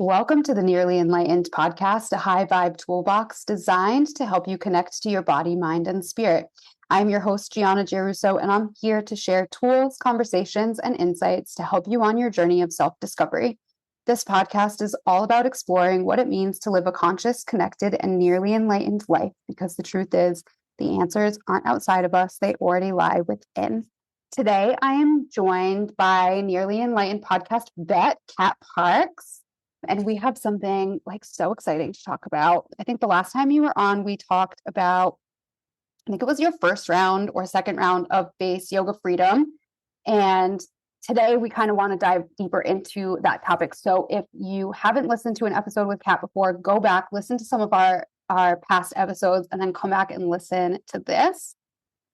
Welcome to the Nearly Enlightened Podcast, a high vibe toolbox designed to help you connect to your body, mind, and spirit. I'm your host, Gianna Giarrusso, and I'm here to share tools, conversations, and insights to help you on your journey of self-discovery. This podcast is all about exploring what it means to live a conscious, connected, and nearly enlightened life, because the truth is, the answers aren't outside of us, they already lie within. Today, I am joined by Nearly Enlightened Podcast vet, Kat Parks. And we have something so exciting to talk about. I think the last time you were on, we talked about, I think it was your first round or second round of base yoga freedom. And today we kind of want to dive deeper into that topic. So if you haven't listened to an episode with Kat before, go back, listen to some of our past episodes, and then come back and listen to this.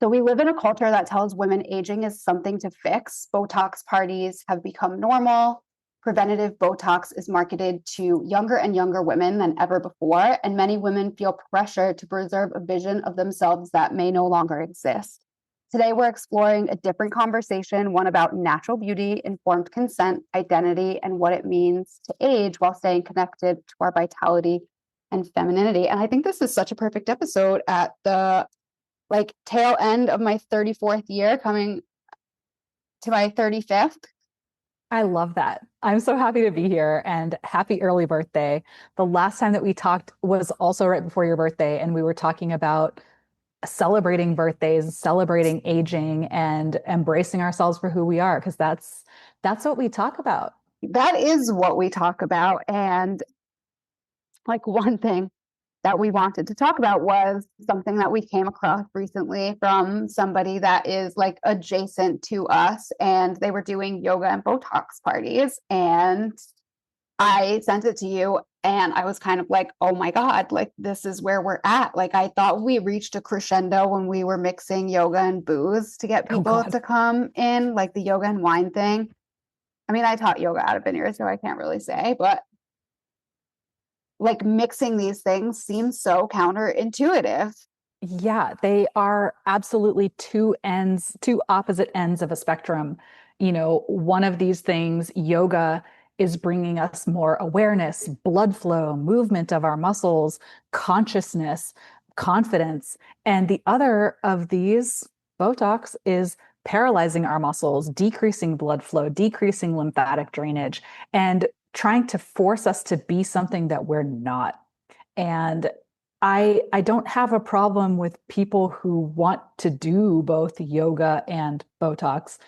So we live in a culture that tells women aging is something to fix. Botox parties have become normal. Preventative Botox is marketed to younger and younger women than ever before, and many women feel pressure to preserve a vision of themselves that may no longer exist. Today, we're exploring a different conversation, one about natural beauty, informed consent, identity, and what it means to age while staying connected to our vitality and femininity. And I think this is such a perfect episode at the tail end of my 34th year, coming to my 35th. I love that. I'm so happy to be here and happy early birthday. The last time that we talked was also right before your birthday, and we were talking about celebrating birthdays, celebrating aging, and embracing ourselves for who we are, because that's what we talk about. That is what we talk about. And one thing that we wanted to talk about was something that we came across recently from somebody that is adjacent to us, and they were doing yoga and Botox parties. And I sent it to you, and I was kind of like, oh my God, this is where we're at. I thought we reached a crescendo when we were mixing yoga and booze to get people to come in, the yoga and wine thing. I mean, I taught yoga out of vineyard, so I can't really say, but mixing these things seems so counterintuitive. Yeah, they are absolutely two opposite ends of a spectrum. One of these things, yoga, is bringing us more awareness, blood flow, movement of our muscles, consciousness, confidence. And the other of these, Botox, is paralyzing our muscles, decreasing blood flow, decreasing lymphatic drainage, and trying to force us to be something that we're not. And I don't have a problem with people who want to do both yoga and Botox,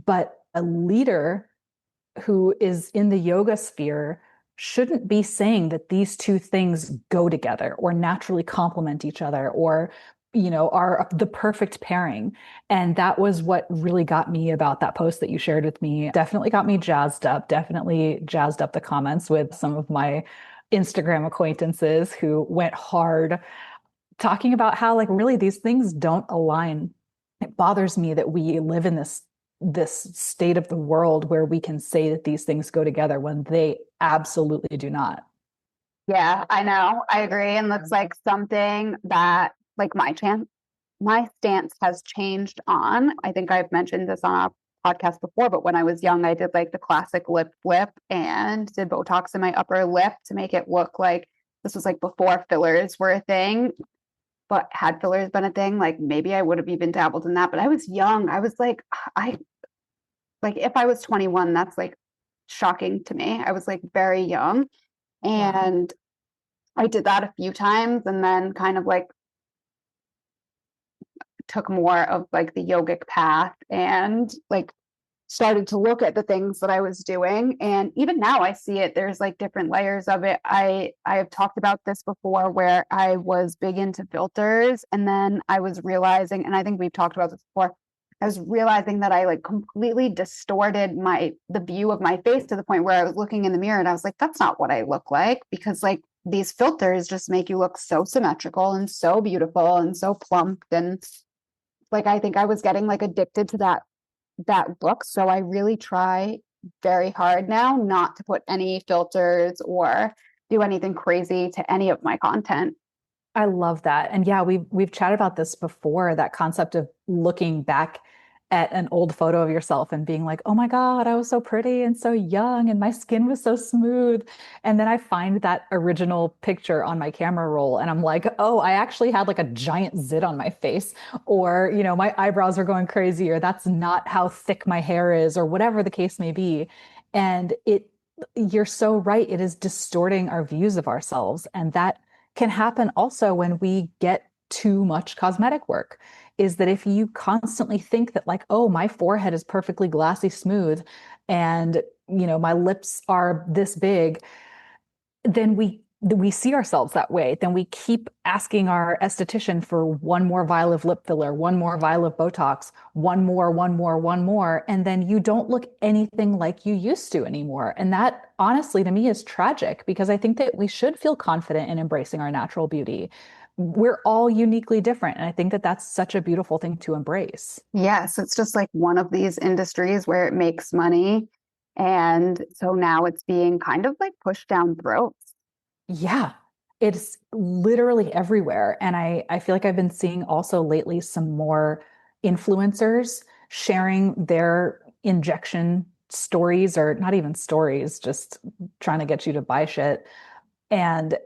but a leader who is in the yoga sphere shouldn't be saying that these two things go together or naturally complement each other or are the perfect pairing. And that was what really got me about that post that you shared with me. Definitely got me jazzed up, definitely jazzed up the comments with some of my Instagram acquaintances who went hard talking about how really these things don't align. It bothers me that we live in this state of the world where we can say that these things go together when they absolutely do not. Yeah, I know. I agree. And that's something that my stance has changed on. I think I've mentioned this on our podcast before, but when I was young, I did the classic lip flip and did Botox in my upper lip to make it look like this was before fillers were a thing. But had fillers been a thing, maybe I would have even dabbled in that. But I was young. I was if I was 21, that's shocking to me. I was very young. And wow. I did that a few times and then kind of took more of the yogic path and started to look at the things that I was doing. And even now I see it, there's different layers of it. I have talked about this before where I was big into filters, and then I was realizing, and I think we've talked about this before, I was realizing that I completely distorted the view of my face to the point where I was looking in the mirror and I was like, that's not what I look like, because these filters just make you look so symmetrical and so beautiful and so plump. And I think I was getting addicted to that look. So I really try very hard now not to put any filters or do anything crazy to any of my content. I love that. And yeah, we've chatted about this before, that concept of looking back at an old photo of yourself and being like, oh my God, I was so pretty and so young and my skin was so smooth. And then I find that original picture on my camera roll and I'm like, oh, I actually had like a giant zit on my face, or, my eyebrows are going crazy, or that's not how thick my hair is, or whatever the case may be. And you're so right. It is distorting our views of ourselves. And that can happen also when we get too much cosmetic work. Is that if you constantly think that, like, oh, my forehead is perfectly glassy smooth and, my lips are this big, then we see ourselves that way. Then we keep asking our esthetician for one more vial of lip filler, one more vial of Botox, one more, one more, one more. And then you don't look anything like you used to anymore. And that honestly to me is tragic, because I think that we should feel confident in embracing our natural beauty. We're all uniquely different. And I think that that's such a beautiful thing to embrace. Yes, it's just like one of these industries where it makes money. And so now it's being kind of like pushed down throats. Yeah, it's literally everywhere. And I feel like I've been seeing also lately some more influencers sharing their injection stories, or not even stories, just trying to get you to buy shit. And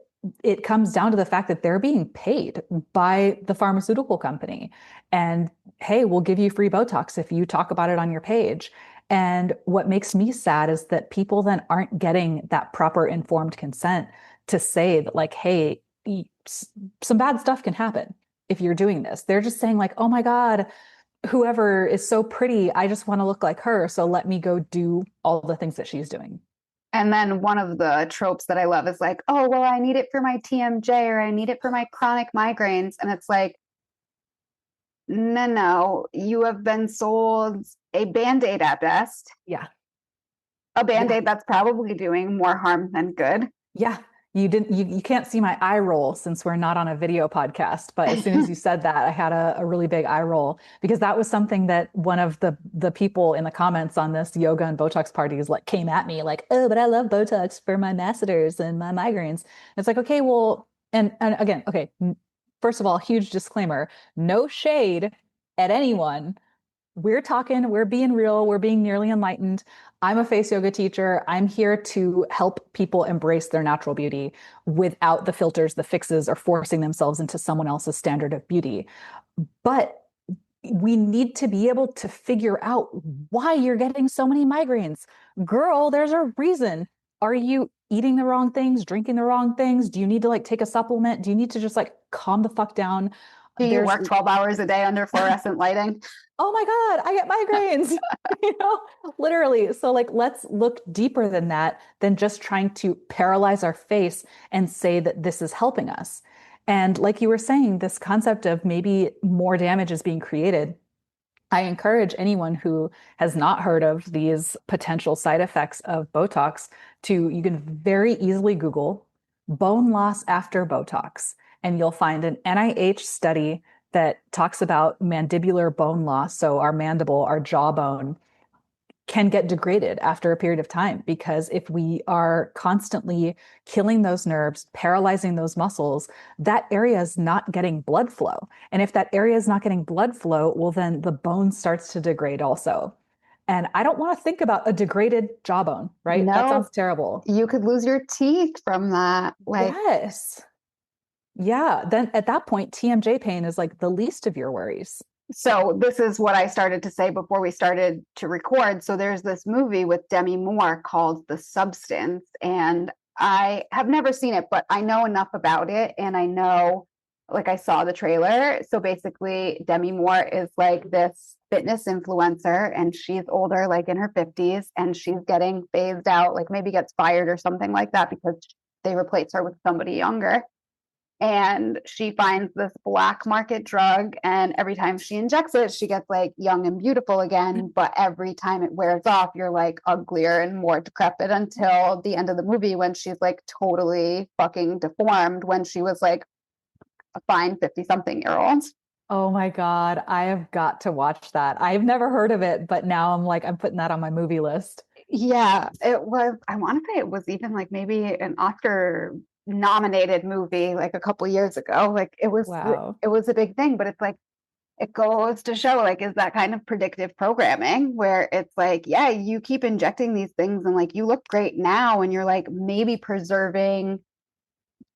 it comes down to the fact that they're being paid by the pharmaceutical company. And hey, we'll give you free Botox if you talk about it on your page. And what makes me sad is that people then aren't getting that proper informed consent to say that, like, hey, some bad stuff can happen if you're doing this. They're just saying, like, oh my God, whoever is so pretty, I just want to look like her. So let me go do all the things that she's doing. And then one of the tropes that I love is like, oh, well, I need it for my TMJ or I need it for my chronic migraines. And it's like, no, you have been sold a Band-Aid at best, Yeah. a Yeah. Band-Aid that's probably doing more harm than good. Yeah. You can't see my eye roll since we're not on a video podcast, but as soon as you said that, I had a really big eye roll, because that was something that one of the people in the comments on this yoga and Botox parties like came at me like, oh, but I love Botox for my masseters and my migraines. And it's like, okay, well, and again, okay, first of all, huge disclaimer, no shade at anyone. We're being real, we're being nearly enlightened. I'm a face yoga teacher. I'm here to help people embrace their natural beauty without the filters, the fixes, or forcing themselves into someone else's standard of beauty. But we need to be able to figure out why you're getting so many migraines. Girl, there's a reason. Are you eating the wrong things, drinking the wrong things? Do you need to like take a supplement? Do you need to just like calm the fuck down? Do you There's work 12 hours a day under fluorescent lighting? Oh my God, I get migraines, literally. So like, let's look deeper than that, than just trying to paralyze our face and say that this is helping us. And like you were saying, this concept of maybe more damage is being created. I encourage anyone who has not heard of these potential side effects of Botox you can very easily Google bone loss after Botox, and you'll find an NIH study that talks about mandibular bone loss. So our mandible, our jawbone, can get degraded after a period of time, because if we are constantly killing those nerves, paralyzing those muscles, that area is not getting blood flow. And if that area is not getting blood flow, well, then the bone starts to degrade also. And I don't want to think about a degraded jawbone, right? That No, sounds terrible. you could lose your teeth from that. Like, Yes. Yeah. Then at that point, TMJ pain is like the least of your worries. so this is what I started to say before we started to record. So there's this movie with Demi Moore called The Substance, and I have never seen it, but I know enough about it, and I know, like, I saw the trailer. So basically, Demi Moore is like this fitness influencer, and she's older, like in her 50s, and she's getting phased out, like maybe gets fired or something like that because they replace her with somebody younger. And she finds this black market drug, and every time she injects it she gets like young and beautiful again, but every time it wears off you're like uglier and more decrepit, until the end of the movie when she's like totally fucking deformed when she was like a fine 50 something year old. Oh my God, I have got to watch that. I've never heard of it, but now I'm like, I'm putting that on my movie list. Yeah, it was, I want to say it was even like maybe an Oscar nominated movie like a couple years ago. Like Wow. it was a big thing, but it's like it goes to show, like, is that kind of predictive programming where it's like, yeah, you keep injecting these things and like you look great now and you're like maybe preserving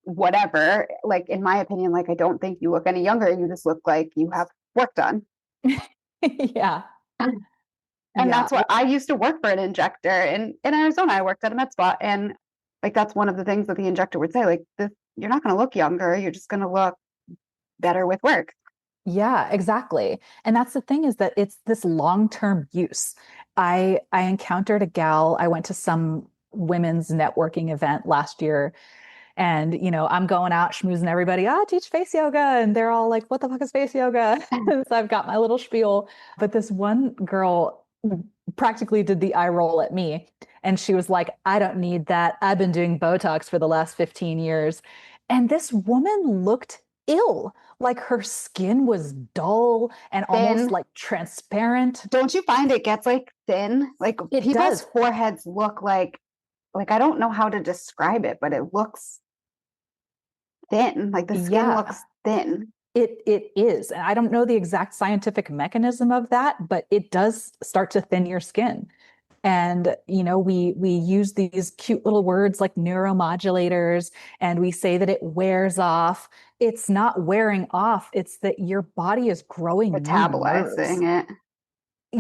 whatever. Like, in my opinion, like, I don't think you look any younger. You just look like you have work done. Yeah. And Yeah. that's what I used to work for an injector in Arizona. I worked at a med spa, and like that's one of the things that the injector would say, like, this, you're not going to look younger. You're just going to look better with work. Yeah, exactly. And that's the thing, is that it's this long-term use. I encountered a gal, I went to some women's networking event last year, and I'm going out schmoozing everybody, I teach face yoga, and they're all like, what the fuck is face yoga? So I've got my little spiel. But this one girl practically did the eye roll at me. And she was like, I don't need that. I've been doing Botox for the last 15 years. And this woman looked ill. Like her skin was dull and almost Thin. like transparent. Don't you find it gets like thin? Like It people's does. foreheads look like I don't know how to describe it, but it looks thin. Like the skin Yeah, looks thin. it is. And I don't know the exact scientific mechanism of that, but it does start to thin your skin. And we use these cute little words like neuromodulators, and we say that it wears off. It's not wearing off, it's that your body is growing new nerves. Metabolizing it.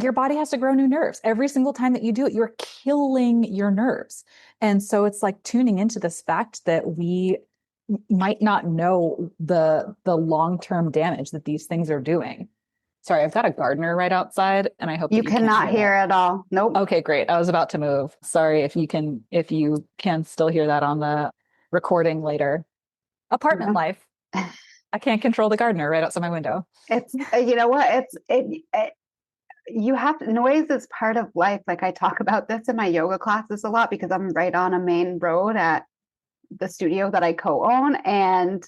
Your body has to grow new nerves. Every single time that you do it, you're killing your nerves. And so it's like tuning into this fact that we might not know the long-term damage that these things are doing. Sorry, I've got a gardener right outside, and I hope You that you can't cannot hear hear that. at all. Nope. Okay, great. I was about to move. Sorry if you can still hear that on the recording later. Apartment No. life. I can't control the gardener right outside my window. It's you know what? It you have to, noise is part of life. Like I talk about this in my yoga classes a lot because I'm right on a main road at the studio that I co-own. And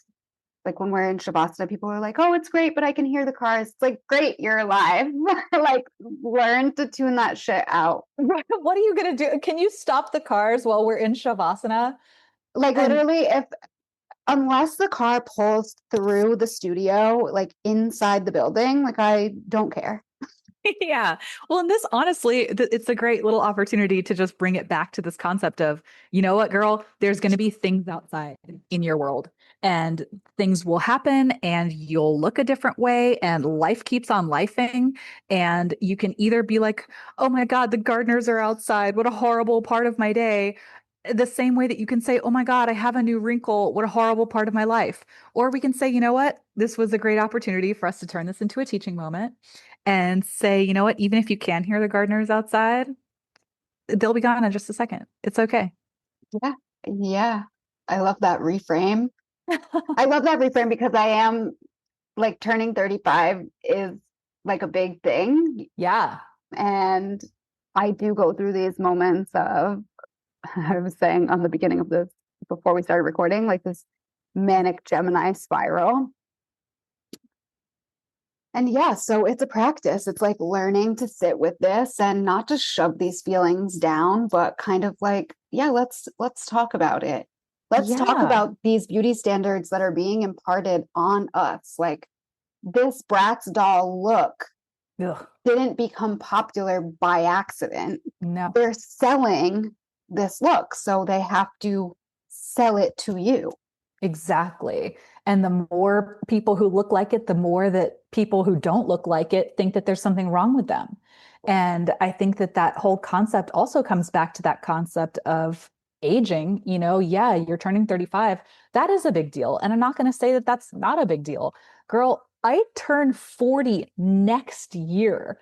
like when we're in Shavasana, people are like, oh, it's great, but I can hear the cars. It's like, great, you're alive. Like, learn to tune that shit out. What are you going to do? Can you stop the cars while we're in Shavasana? Like, And literally, if unless the car pulls through the studio, like inside the building, like I don't care. yeah. Well, and this honestly, it's a great little opportunity to just bring it back to this concept of, you know what, girl, there's going to be things outside in your world, and things will happen, and you'll look a different way, and life keeps on lifing. And you can either be like, oh my God, the gardeners are outside. What a horrible part of my day. The same way that you can say, oh my God, I have a new wrinkle. What a horrible part of my life. Or we can say, you know what, this was a great opportunity for us to turn this into a teaching moment and say, you know what, even if you can hear the gardeners outside, they'll be gone in just a second. It's okay. Yeah. Yeah. I love that reframe. I love that reframe because I am like turning 35 is like a big thing. Yeah. And I do go through these moments of, I was saying on the beginning of this, before we started recording, like this manic Gemini spiral. And yeah, so it's a practice. It's like learning to sit with this and not just shove these feelings down, but kind of like, yeah, let's talk about it. Let's talk Yeah. about these beauty standards that are being imparted on us. Like this Bratz doll look Ugh. didn't become popular by accident. No. They're selling this look, so they have to sell it to you. Exactly. And the more people who look like it, the more that people who don't look like it think that there's something wrong with them. And I think that that whole concept also comes back to that concept of aging. Yeah, you're turning 35. That is a big deal. And I'm not going to say that that's not a big deal. Girl, I turn 40 next year.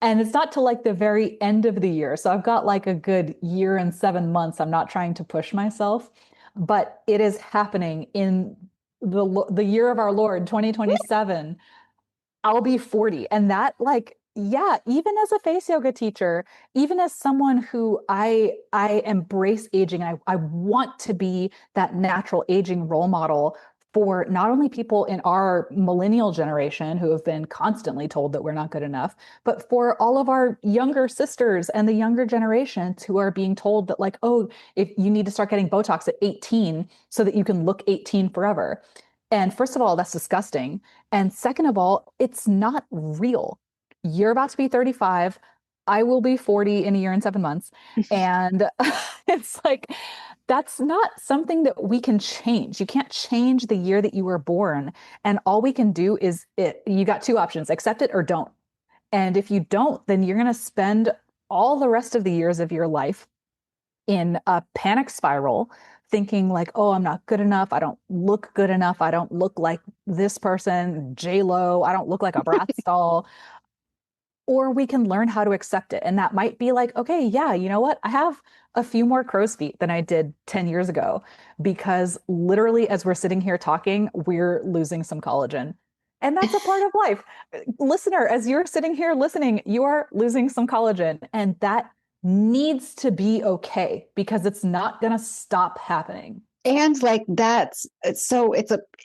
And it's not till like the very end of the year. So I've got like a good year and 7 months. I'm not trying to push myself, but it is happening in the year of our Lord, 2027. I'll be 40. And that, like, yeah, even as a face yoga teacher, even as someone who I embrace aging, and I want to be that natural aging role model for not only people in our millennial generation who have been constantly told that we're not good enough, but for all of our younger sisters and the younger generations who are being told that, like, oh, if you need to start getting Botox at 18 so that you can look 18 forever. And first of all, that's disgusting. And second of all, it's not real. You're about to be 35. I will be 40 in a year and 7 months. And it's like, that's not something that we can change. You can't change the year that you were born. And all we can do is you got two options, accept it or don't. And if you don't, then you're going to spend all the rest of the years of your life in a panic spiral, thinking like, oh, I'm not good enough. I don't look good enough. I don't look like this person, J Lo. I don't look like a Bratz doll. Or we can learn how to accept it. And that might be like, okay, yeah, you know what? I have a few more crow's feet than I did 10 years ago because literally, as we're sitting here talking, we're losing some collagen. And that's a part of life. Listener, as you're sitting here listening, you are losing some collagen. And that needs to be okay because it's not going to stop happening. And like it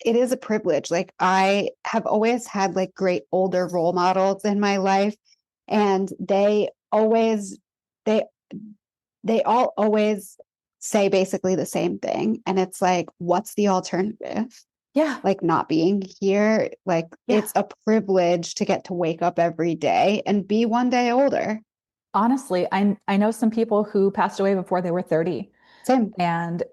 is a privilege. Like I have always had like great older role models in my life, and they they all always say basically the same thing. And it's like, what's the alternative? Yeah. Like not being here. Like Yeah. it's a privilege to get to wake up every day and be one day older. Honestly, I know some people who passed away before they were 30. Same. And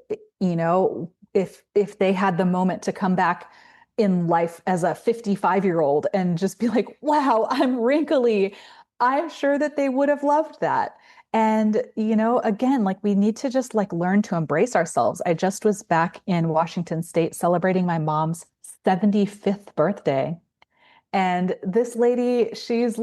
if they had the moment to come back in life as a 55-year-old and just be like, wow, I'm wrinkly, I'm sure that they would have loved that. And again, like we need to just like learn to embrace ourselves. I just was back in Washington State celebrating my mom's 75th birthday. And this lady, she's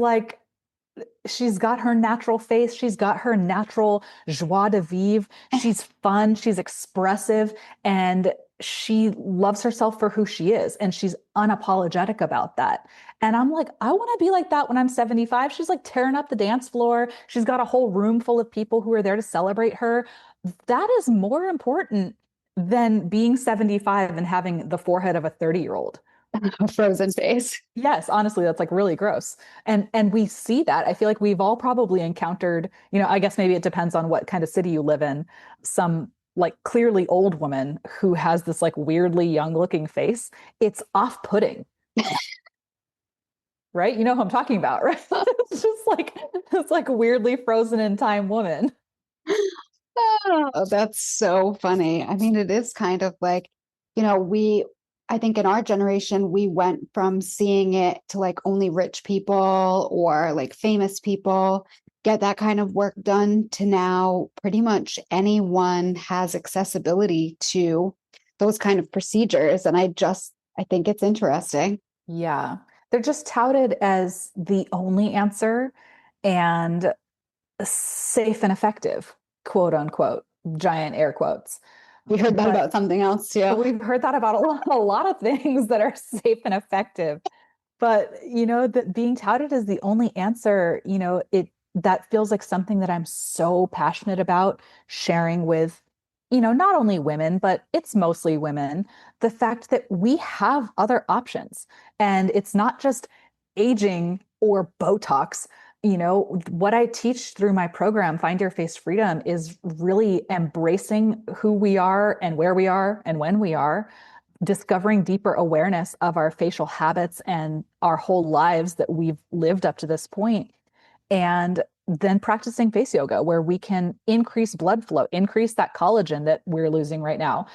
got her natural face. She's got her natural joie de vivre. She's fun. She's expressive. And she loves herself for who she is. And she's unapologetic about that. And I'm like, I want to be like that when I'm 75. She's like tearing up the dance floor. She's got a whole room full of people who are there to celebrate her. That is more important than being 75 and having the forehead of a 30-year-old. A frozen face. Yes, honestly, that's like really gross. And we see that. I feel like we've all probably encountered, I guess maybe it depends on what kind of city you live in, some like clearly old woman who has this like weirdly young looking face. It's off-putting, right? You know who I'm talking about, right? It's just like it's like a weirdly frozen in time woman. Oh, that's so funny. I mean, it is kind of like, I think in our generation, we went from seeing it to like only rich people or like famous people get that kind of work done to now pretty much anyone has accessibility to those kind of procedures. And I think it's interesting. Yeah. They're just touted as the only answer and safe and effective, quote unquote, giant air quotes. We heard that But about something else too. we've heard that about a lot of things that are safe and effective. But that being touted as the only answer, it that feels like something that I'm so passionate about sharing with, not only women, but it's mostly women, the fact that we have other options. And it's not just aging or Botox. What I teach through my program, Find Your Face Freedom, is really embracing who we are and where we are and when we are, discovering deeper awareness of our facial habits and our whole lives that we've lived up to this point, and then practicing face yoga where we can increase blood flow, increase that collagen that we're losing right now,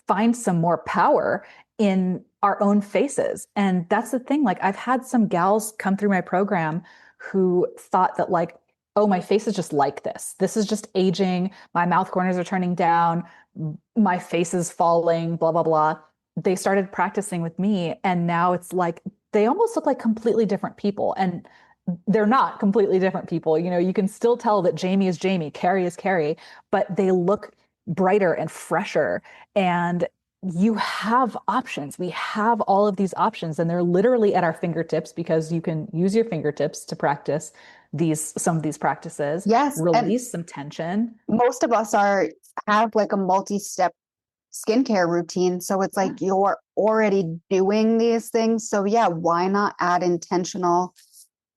find some more power in our own faces. And that's the thing. Like I've had some gals come through my program who thought that like, oh, my face is just like this. This is just aging. My mouth corners are turning down. My face is falling, blah, blah, blah. They started practicing with me. And now it's like they almost look like completely different people. And they're not completely different people. You can still tell that Jamie is Jamie, Carrie is Carrie, but they look brighter and fresher. And you have options. We have all of these options, and they're literally at our fingertips because you can use your fingertips to practice some of these practices, Yes. And release some tension. most of us have like a multi-step skincare routine. So it's Yeah. like you're already doing these things. So yeah, why not add intentional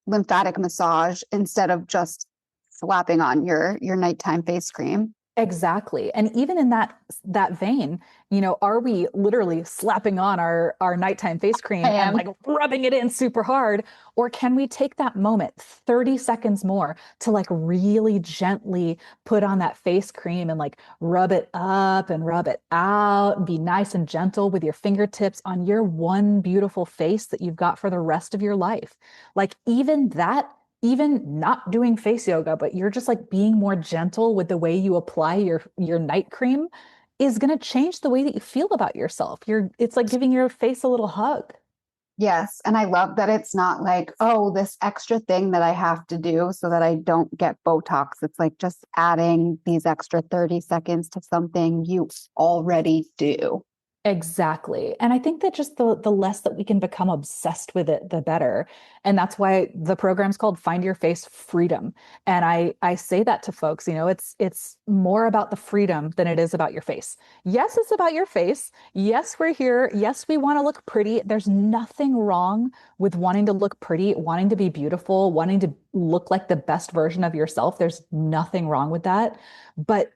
lymphatic massage instead of just slapping on your nighttime face cream? Exactly. And even in that vein, are we literally slapping on our nighttime face I cream and am. like rubbing it in super hard? Or can we take that moment, 30 seconds more, to like really gently put on that face cream and like rub it up and rub it out and be nice and gentle with your fingertips on your one beautiful face that you've got for the rest of your life? Like even that, even not doing face yoga, but you're just like being more gentle with the way you apply your night cream is going to change the way that you feel about yourself. It's like giving your face a little hug. Yes. And I love that it's not like, oh, this extra thing that I have to do so that I don't get Botox. It's like just adding these extra 30 seconds to something you already do. Exactly. And I think that just the less that we can become obsessed with it, the better. And that's why the program's called Find Your Face Freedom. And I say that to folks, it's more about the freedom than it is about your face. Yes, it's about your face. Yes, we're here. Yes, we want to look pretty. There's nothing wrong with wanting to look pretty, wanting to be beautiful, wanting to look like the best version of yourself. There's nothing wrong with that. But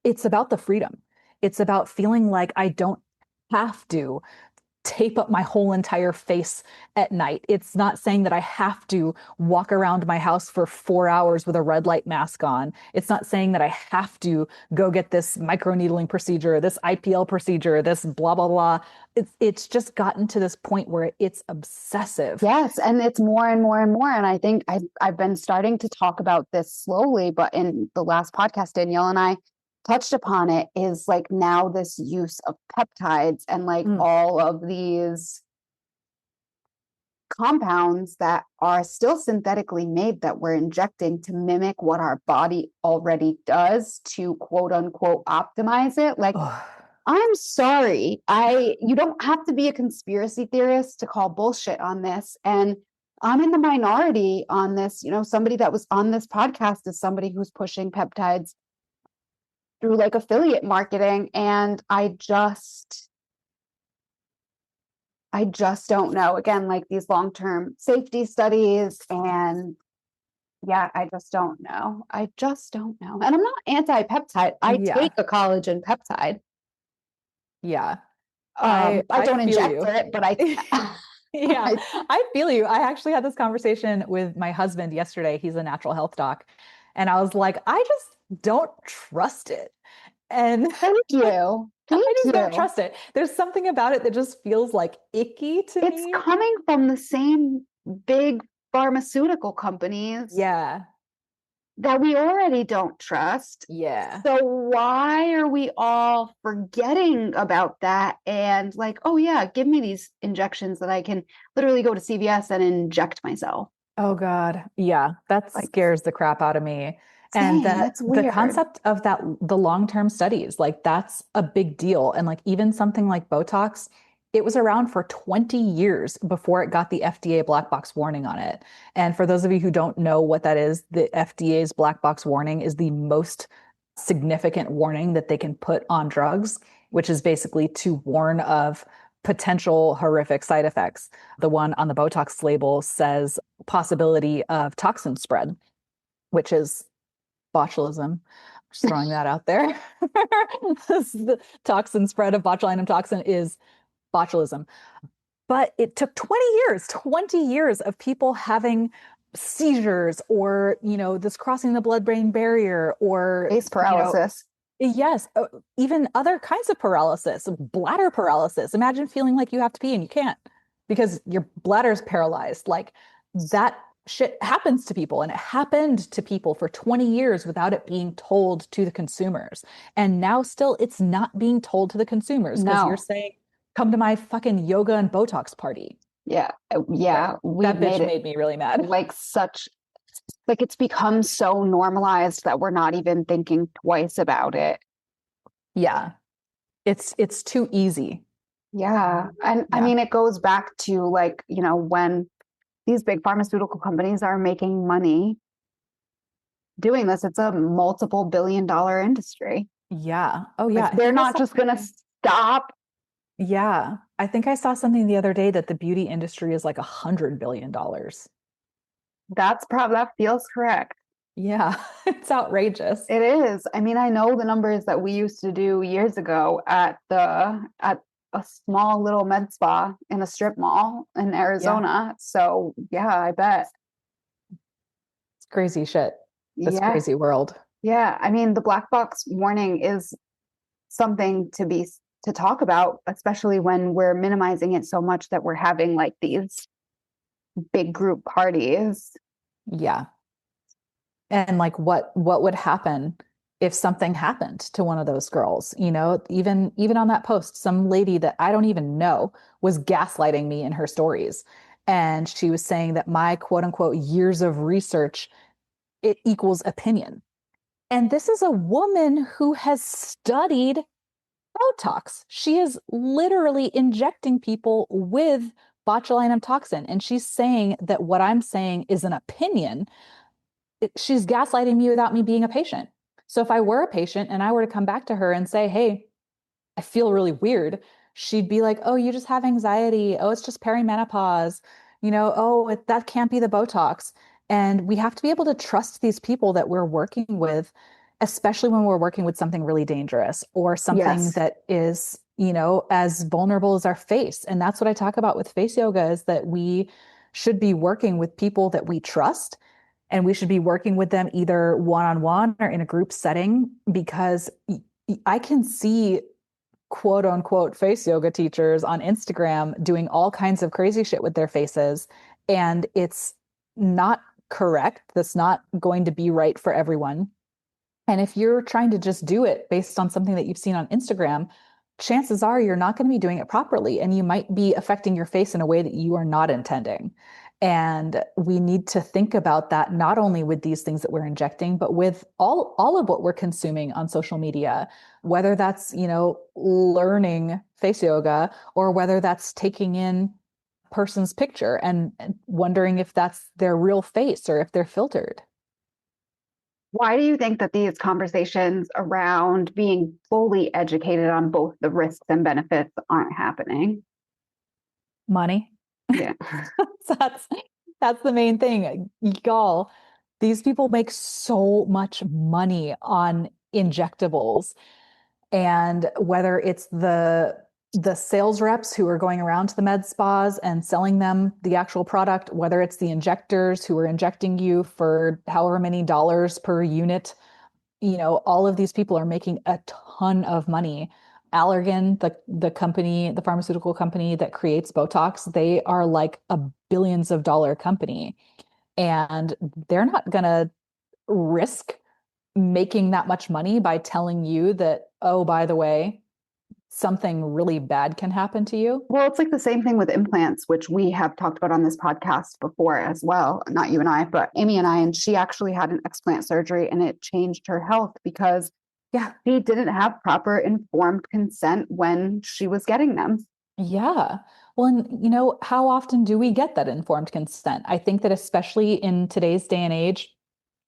it's about the freedom. It's about feeling like I don't have to tape up my whole entire face at night. It's not saying that I have to walk around my house for 4 hours with a red light mask on. It's not saying that I have to go get this microneedling procedure, this IPL procedure, this blah, blah, blah. It's just gotten to this point where it's obsessive. Yes, and it's more and more and more. And I think I've been starting to talk about this slowly, but in the last podcast, Danielle and I touched upon it, is like now this use of peptides and like Mm. all of these compounds that are still synthetically made that we're injecting to mimic what our body already does to quote unquote optimize it. Like, Ugh. I'm sorry. You don't have to be a conspiracy theorist to call bullshit on this. And I'm in the minority on this. Somebody that was on this podcast is somebody who's pushing peptides through like affiliate marketing. And I just don't know. Again, like these long-term safety studies, and yeah, I just don't know. I just don't know. And I'm not anti-peptide. I Yeah. take a collagen peptide. Yeah. I I I don't feel inject you. it, but I, Yeah, I I feel you. I actually had this conversation with my husband yesterday. He's a natural health doc. And I was like, I just don't trust it. And thank you. I Thank just don't you. trust it. There's something about it that just feels like icky to It's me. coming from the same big pharmaceutical companies Yeah. that we already don't trust. Yeah. So why are we all forgetting about that and like, oh yeah, give me these injections that I can literally go to CVS and inject myself. Oh God. Yeah, that Like, scares the crap out of me. And same, that it's the weird. concept of the long-term studies, like that's a big deal. And like even something like Botox, it was around for 20 years before it got the FDA black box warning on it. And for those of you who don't know what that is, the FDA's black box warning is the most significant warning that they can put on drugs, which is basically to warn of potential horrific side effects. The one on the Botox label says possibility of toxin spread, which is botulism. Just throwing that out there. The toxin spread of botulinum toxin is botulism. But it took 20 years of people having seizures or, this crossing the blood-brain barrier or, Face paralysis. yes, even other kinds of paralysis, bladder paralysis. Imagine feeling like you have to pee and you can't because your bladder's paralyzed. Like that shit happens to people, and it happened to people for 20 years without it being told to the consumers. And now still it's not being told to the consumers because you're No. saying, come to my fucking yoga and Botox party. Yeah. So Yeah. We've that made bitch it made me really mad. like it's become so normalized that we're not even thinking twice about it. Yeah, it's too easy. Yeah. And I Yeah. mean, it goes back to like, when these big pharmaceutical companies are making money doing this, it's a multiple billion-dollar industry. Yeah. Oh Like yeah. I they're think I not saw just going to something. stop. Yeah. I think I saw something the other day that the beauty industry is like $100 billion. That feels correct. Yeah, it's outrageous. It is. I mean, I know the numbers that we used to do years ago at a small little med spa in a strip mall in Yeah, Arizona. So yeah, I bet. it's crazy shit. This Yeah. crazy world. Yeah. I mean, the black box warning is something to talk about, especially when we're minimizing it so much that we're having like these big group parties. Yeah. And like what would happen if something happened to one of those girls? You know, even on that post, some lady that I don't even know was gaslighting me in her stories. And she was saying that my quote unquote years of research, it equals opinion. And this is a woman who has studied Botox. She is literally injecting people with botulinum toxin. And she's saying that what I'm saying is an opinion. She's gaslighting me without me being a patient. So if I were a patient and I were to come back to her and say, hey, I feel really weird, she'd be like, oh, you just have anxiety. Oh, it's just perimenopause. You know, oh, that can't be the Botox. And we have to be able to trust these people that we're working with, especially when we're working with something really dangerous or something Yes. that is, you know, as vulnerable as our face. And that's what I talk about with face yoga is that we should be working with people that we trust and we should be working with them either one-on-one or in a group setting because I can see quote unquote face yoga teachers on Instagram doing all kinds of crazy shit with their faces. And it's not correct. That's not going to be right for everyone. And if you're trying to just do it based on something that you've seen on Instagram, chances are you're not going to be doing it properly and you might be affecting your face in a way that you are not intending. And we need to think about that not only with these things that we're injecting, but with all of what we're consuming on social media, whether that's, you know, learning face yoga or whether that's taking in a person's picture and wondering if that's their real face or if they're filtered. Why do you think that these conversations around being fully educated on both the risks and benefits aren't happening? Money. Yeah. So that's the main thing. Y'all, these people make so much money on injectables. And whether it's the sales reps who are going around to the med spas and selling them the actual product, whether it's the injectors who are injecting you for however many dollars per unit, you know, all of these people are making a ton of money. Allergan, the company, the pharmaceutical company that creates Botox, they are like a billions of dollar company. And they're not gonna risk making that much money by telling you that, oh, by the way, something really bad can happen to you. Well, it's like the same thing with implants, which we have talked about on this podcast before as well. Not you and I, but Amy and I. And she actually had an explant surgery and it changed her health because Yeah. she didn't have proper informed consent when she was getting them. Yeah. Well, and you know, how often do we get that informed consent? I think that especially in today's day and age,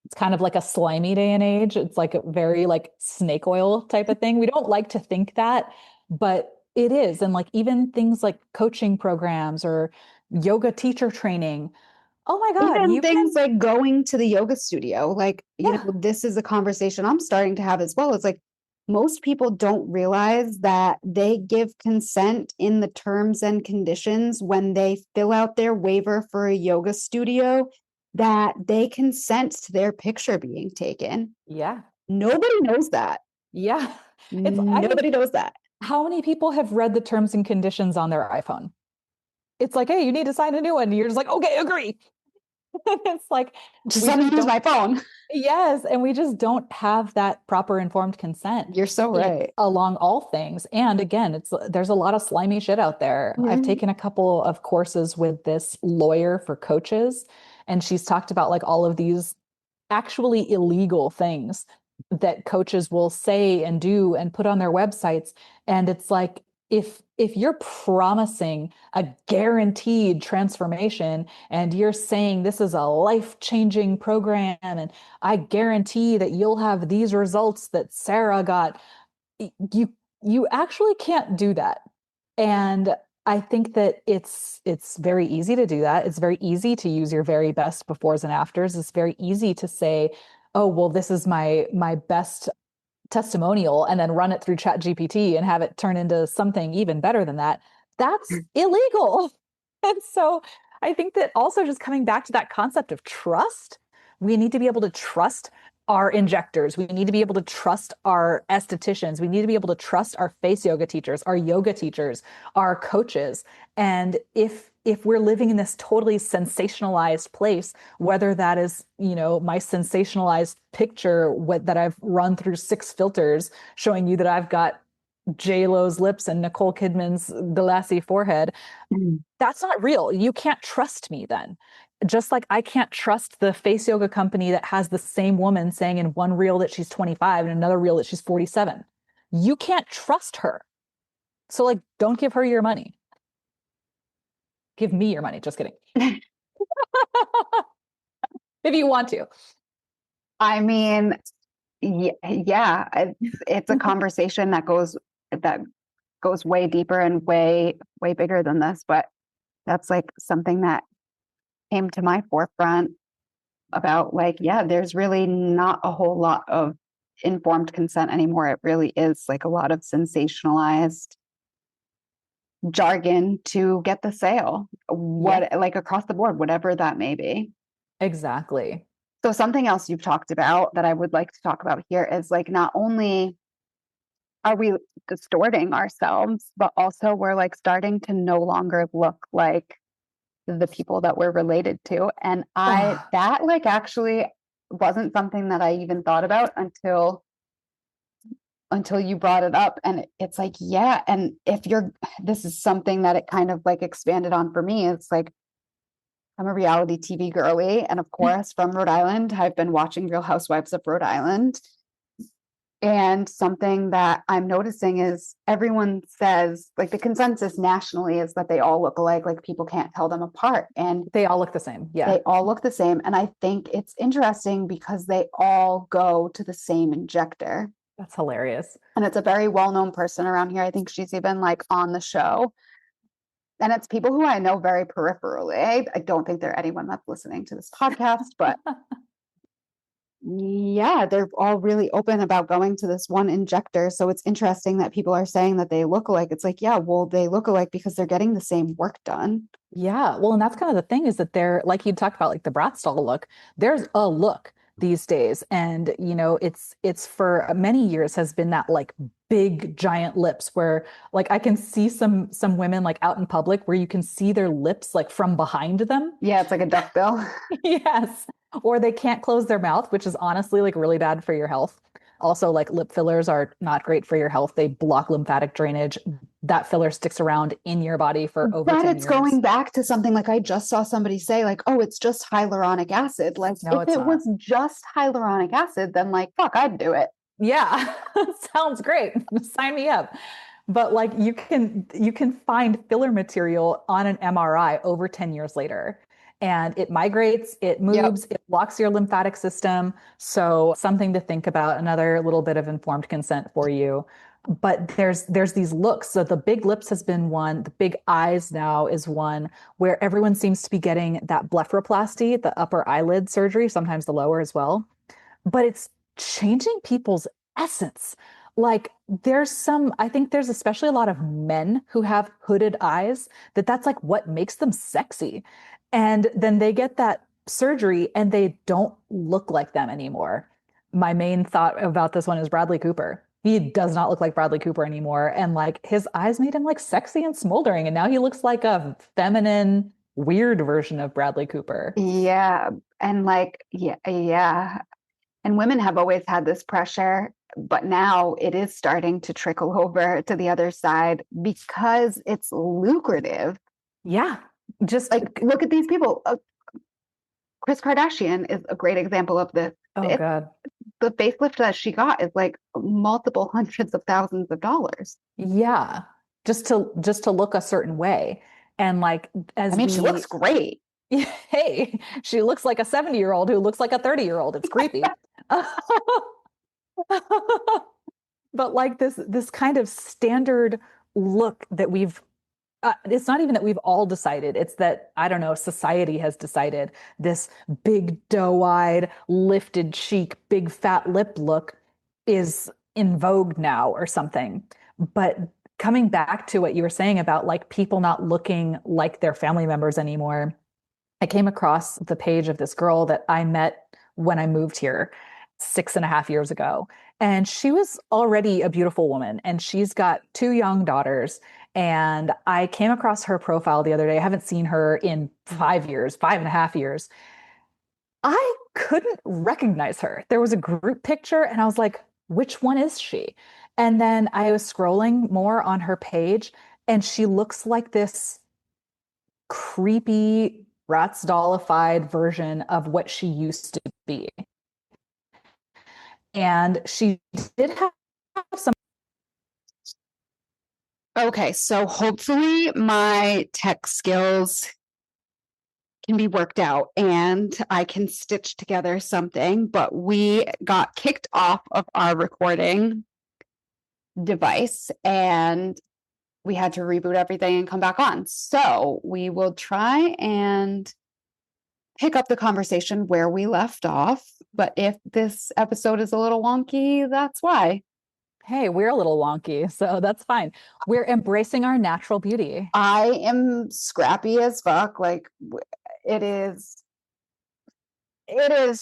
it's kind of like a slimy day and age. It's like a very like snake oil type of thing. We don't like to think that, but it is. And like even things like coaching programs or yoga teacher training. Oh my God, Even you can, things like going to the yoga studio, like, yeah, this is a conversation I'm starting to have as well. It's like most people don't realize that they give consent in the terms and conditions when they fill out their waiver for a yoga studio, that they consent to their picture being taken. yeah, Nobody knows that. yeah. It's, I mean, Nobody knows that. how many people have read the terms and conditions on their iPhone? It's like, hey, you need to sign a new one. And you're just like, okay, agree. It's like, Just we let me just use don't, my phone. yes. And we just don't have that proper informed consent You're so right. along all things. And again, there's a lot of slimy shit out there. I've Mhm. taken a couple of courses with this lawyer for coaches, and she's talked about like all of these actually illegal things that coaches will say and do and put on their websites. And it's like, if you're promising a guaranteed transformation and you're saying this is a life-changing program and I guarantee that you'll have these results that Sarah got, you actually can't do that. And I think that it's very easy to do that. It's very easy to use your very best befores and afters. It's very easy to say, oh, well, this is my best testimonial, and then run it through Chat GPT and have it turn into something even better than that. That's illegal. And so I think that also just coming back to that concept of trust, we need to be able to trust our injectors. We need to be able to trust our estheticians. We need to be able to trust our face yoga teachers, our yoga teachers, our coaches. And if we're living in this totally sensationalized place, whether that is, my sensationalized picture that I've run through 6 filters showing you that I've got J-Lo's lips and Nicole Kidman's glassy forehead, that's not real. You can't trust me then. Just like I can't trust the face yoga company that has the same woman saying in one reel that she's 25 and another reel that she's 47. You can't trust her. So like, don't give her your money. Give me your money. Just kidding. If you want to. I mean, yeah, it's a conversation that goes way deeper and way bigger than this, but that's like something that came to my forefront about like, yeah, there's really not a whole lot of informed consent anymore. It really is like a lot of sensationalized jargon to get the sale, like across the board, whatever that may be. Exactly. So something else you've talked about that I would like to talk about here is like, not only are we distorting ourselves, but also we're like starting to no longer look like the people that we're related to. And that like actually wasn't something that I even thought about until you brought it up. And it's like, yeah. And this is something that it kind of like expanded on for me. It's like, I'm a reality TV girly. And of course, from Rhode Island, I've been watching Real Housewives of Rhode Island. And something that I'm noticing is everyone says, like the consensus nationally is that they all look alike, like people can't tell them apart. And they all look the same. Yeah. They all look the same. And I think it's interesting because they all go to the same injector. That's hilarious. And it's a very well-known person around here. I think she's even like on the show. And it's people who I know very peripherally. I don't think they're anyone that's listening to this podcast, but yeah, they're all really open about going to this one injector. So it's interesting that people are saying that they look alike. It's like, yeah, well, they look alike because they're getting the same work done. Yeah. Well, and that's kind of the thing is that they're like you talked about, like the Bratz doll look. There's a look these days, and it's for many years has been that like big giant lips where like I can see some women like out in public where you can see their lips like from behind them. Yeah, it's like a duckbill. Yes. Or they can't close their mouth, which is honestly like really bad for your health. Also, like lip fillers are not great for your health. They block lymphatic drainage. That filler sticks around in your body for over 10 it's years. Going back to something like I just saw somebody say, like, oh, it's just hyaluronic acid. Like, No, if it was just hyaluronic acid, then like, fuck, I'd do it. Yeah, sounds great. Sign me up. But like you can find filler material on an MRI over 10 years later. And it migrates, it moves, It blocks your lymphatic system. So something to think about, another little bit of informed consent for you. But there's these looks. So the big lips has been one, the big eyes now is one where everyone seems to be getting that blepharoplasty, the upper eyelid surgery, sometimes the lower as well. But it's changing people's essence. Like I think there's especially a lot of men who have hooded eyes that's like what makes them sexy. And then they get that surgery and they don't look like them anymore. My main thought about this one is Bradley Cooper. He does not look like Bradley Cooper anymore. And like his eyes made him like sexy and smoldering. And now he looks like a feminine, weird version of Bradley Cooper. Yeah. And like, yeah. And women have always had this pressure, but now it is starting to trickle over to the other side because it's lucrative. Yeah. Just like, look at these people. Kris Kardashian is a great example of this. Oh, God. The facelift that she got is like multiple hundreds of thousands of dollars. Yeah. Just to look a certain way. And like, she looks great. Hey, she looks like a 70-year-old who looks like a 30-year-old. It's creepy. But like this kind of standard look that we've It's not even that we've all decided. It's that, I don't know, society has decided this big doe-eyed, lifted cheek, big fat lip look is in vogue now or something. But coming back to what you were saying about like people not looking like their family members anymore, I came across the page of this girl that I met when I moved here 6.5 years ago. And she was already a beautiful woman, and she's got two young daughters. And I came across her profile the other day. I haven't seen her in 5 years, 5.5 years. I couldn't recognize her. There was a group picture, and I was like, which one is she? And then I was scrolling more on her page, and she looks like this creepy Bratz dollified version of what she used to be. And she did have some. Okay, so hopefully my tech skills can be worked out and I can stitch together something, but we got kicked off of our recording device and we had to reboot everything and come back on. So we will try and pick up the conversation where we left off. But if this episode is a little wonky, that's why. Hey, we're a little wonky, so that's fine. We're embracing our natural beauty. I am scrappy as fuck. Like it is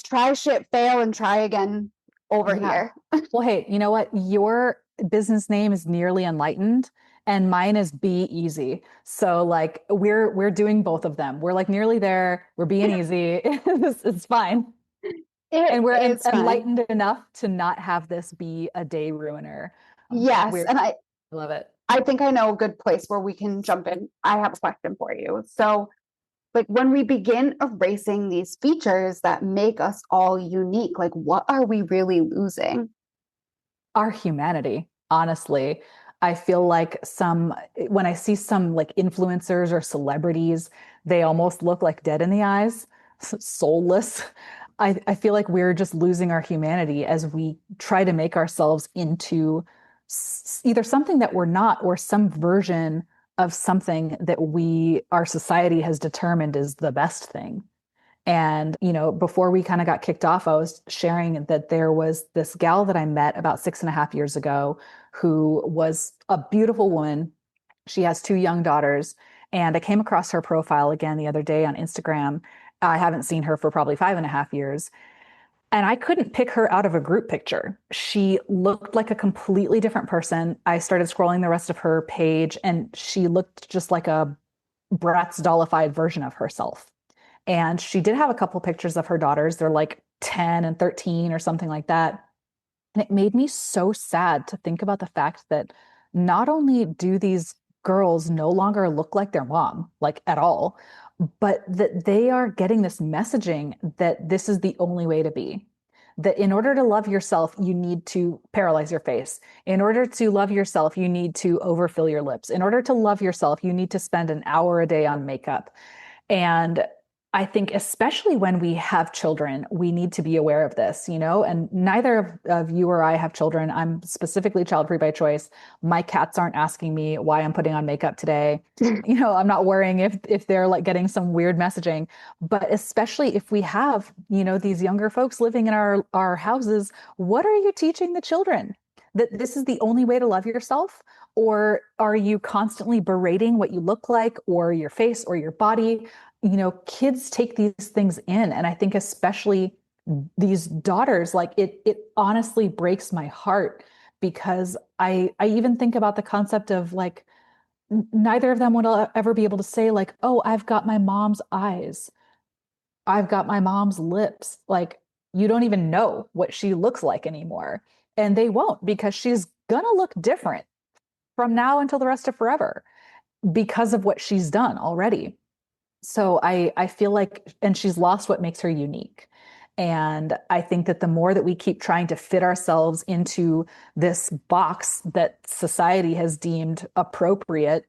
try shit, fail, and try again over Yeah. here. Well, hey, you know what? Your business name is Nearly Enlightened, and mine is Be Easy. So like we're doing both of them. We're like nearly there. We're being easy. It's fine. And we're It's fine. enlightened enough to not have this be a day ruiner. Yes, We're and I love it. I think I know a good place where we can jump in. I have a question for you. So, like when we begin erasing these features that make us all unique, like what are we really losing? Our humanity, honestly. I feel like when I see some like influencers or celebrities, they almost look like dead in the eyes, soulless. I feel like we're just losing our humanity as we try to make ourselves into either something that we're not or some version of something that our society has determined is the best thing. And, before we kind of got kicked off, I was sharing that there was this gal that I met about 6.5 years ago who was a beautiful woman. She has two young daughters. And I came across her profile again the other day on Instagram. I haven't seen her for probably 5.5 years. And I couldn't pick her out of a group picture. She looked like a completely different person. I started scrolling the rest of her page, and she looked just like a Bratz dollified version of herself. And she did have a couple pictures of her daughters. They're like 10 and 13 or something like that. And it made me so sad to think about the fact that not only do these girls no longer look like their mom, like at all, but that they are getting this messaging that this is the only way to be. That in order to love yourself, you need to paralyze your face. In order to love yourself, you need to overfill your lips. In order to love yourself, you need to spend an hour a day on makeup. And I think, especially when we have children, we need to be aware of this, and neither of you or I have children. I'm specifically child free by choice. My cats aren't asking me why I'm putting on makeup today. I'm not worrying if they're like getting some weird messaging, but especially if we have, these younger folks living in our houses, what are you teaching the children? That this is the only way to love yourself? Or are you constantly berating what you look like or your face or your body? Kids take these things in. And I think especially these daughters, like it honestly breaks my heart because I even think about the concept of like neither of them will ever be able to say like, oh, I've got my mom's eyes. I've got my mom's lips. Like you don't even know what she looks like anymore. And they won't because she's gonna look different from now until the rest of forever because of what she's done already. So I feel like, and she's lost what makes her unique. And I think that the more that we keep trying to fit ourselves into this box that society has deemed appropriate,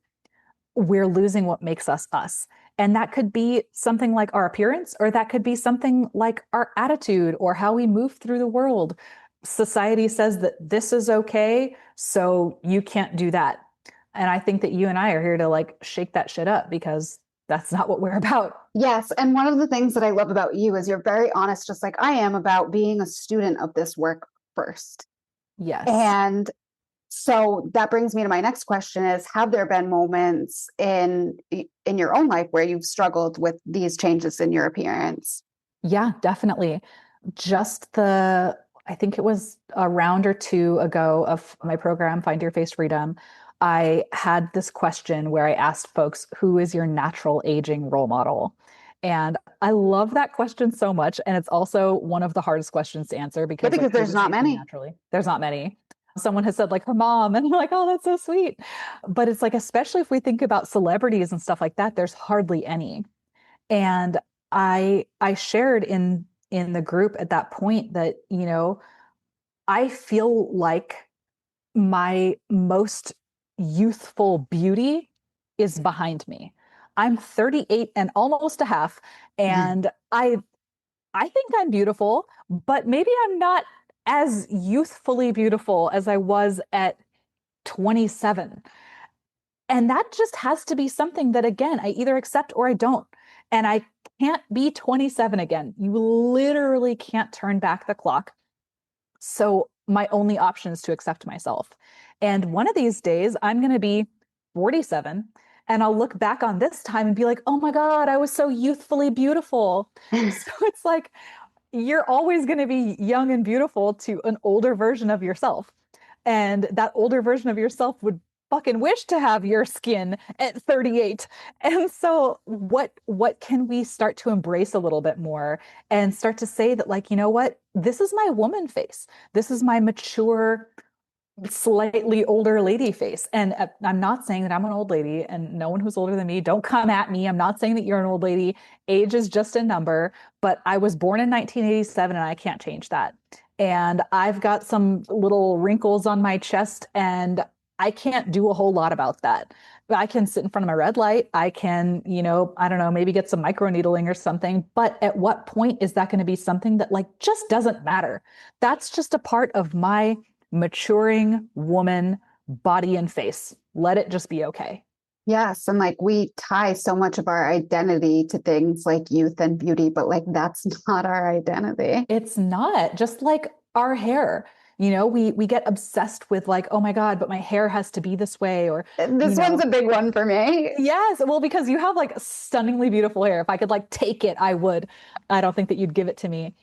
we're losing what makes us us. And that could be something like our appearance, or that could be something like our attitude or how we move through the world. Society says that this is okay, so you can't do that. And I think that you and I are here to like shake that shit up because that's not what we're about. Yes. And one of the things that I love about you is you're very honest, just like I am, about being a student of this work first. Yes. And so that brings me to my next question is, have there been moments in your own life where you've struggled with these changes in your appearance? Yeah, definitely. Just I think it was a round or two ago of my program, Find Your Face Freedom. I had this question where I asked folks, who is your natural aging role model? And I love that question so much. And it's also one of the hardest questions to answer Yeah, because, like, because who there's is not aging many. naturally? There's not many. Someone has said, like, her mom, and I'm like, oh, that's so sweet. But it's like, especially if we think about celebrities and stuff like that, there's hardly any. And I shared in the group at that point that, I feel like my most youthful beauty is behind me. I'm 38 and almost a half, and I think I'm beautiful, but maybe I'm not as youthfully beautiful as I was at 27. And that just has to be something that, again, I either accept or I don't. And I can't be 27 again. You literally can't turn back the clock. So my only option is to accept myself. And one of these days, I'm going to be 47 and I'll look back on this time and be like, oh my God, I was so youthfully beautiful. So it's like, you're always going to be young and beautiful to an older version of yourself. And that older version of yourself would fucking wish to have your skin at 38. And so what can we start to embrace a little bit more and start to say that, like, you know what? This is my woman face. This is my mature, slightly older lady face. And I'm not saying that I'm an old lady, and no one who's older than me, don't come at me. I'm not saying that you're an old lady. Age is just a number, but I was born in 1987 and I can't change that. And I've got some little wrinkles on my chest and I can't do a whole lot about that. But I can sit in front of my red light. I can, I don't know, maybe get some microneedling or something. But at what point is that going to be something that, like, just doesn't matter? That's just a part of my maturing woman body and face. Let it just be okay. Yes. And like we tie so much of our identity to things like youth and beauty, but like that's not our identity. It's not just like our hair. We get obsessed with, like, oh my God, but my hair has to be this way, or, This one's a big one for me. yes, well, because you have like stunningly beautiful hair. If I could like take it, I would. I don't think that you'd give it to me.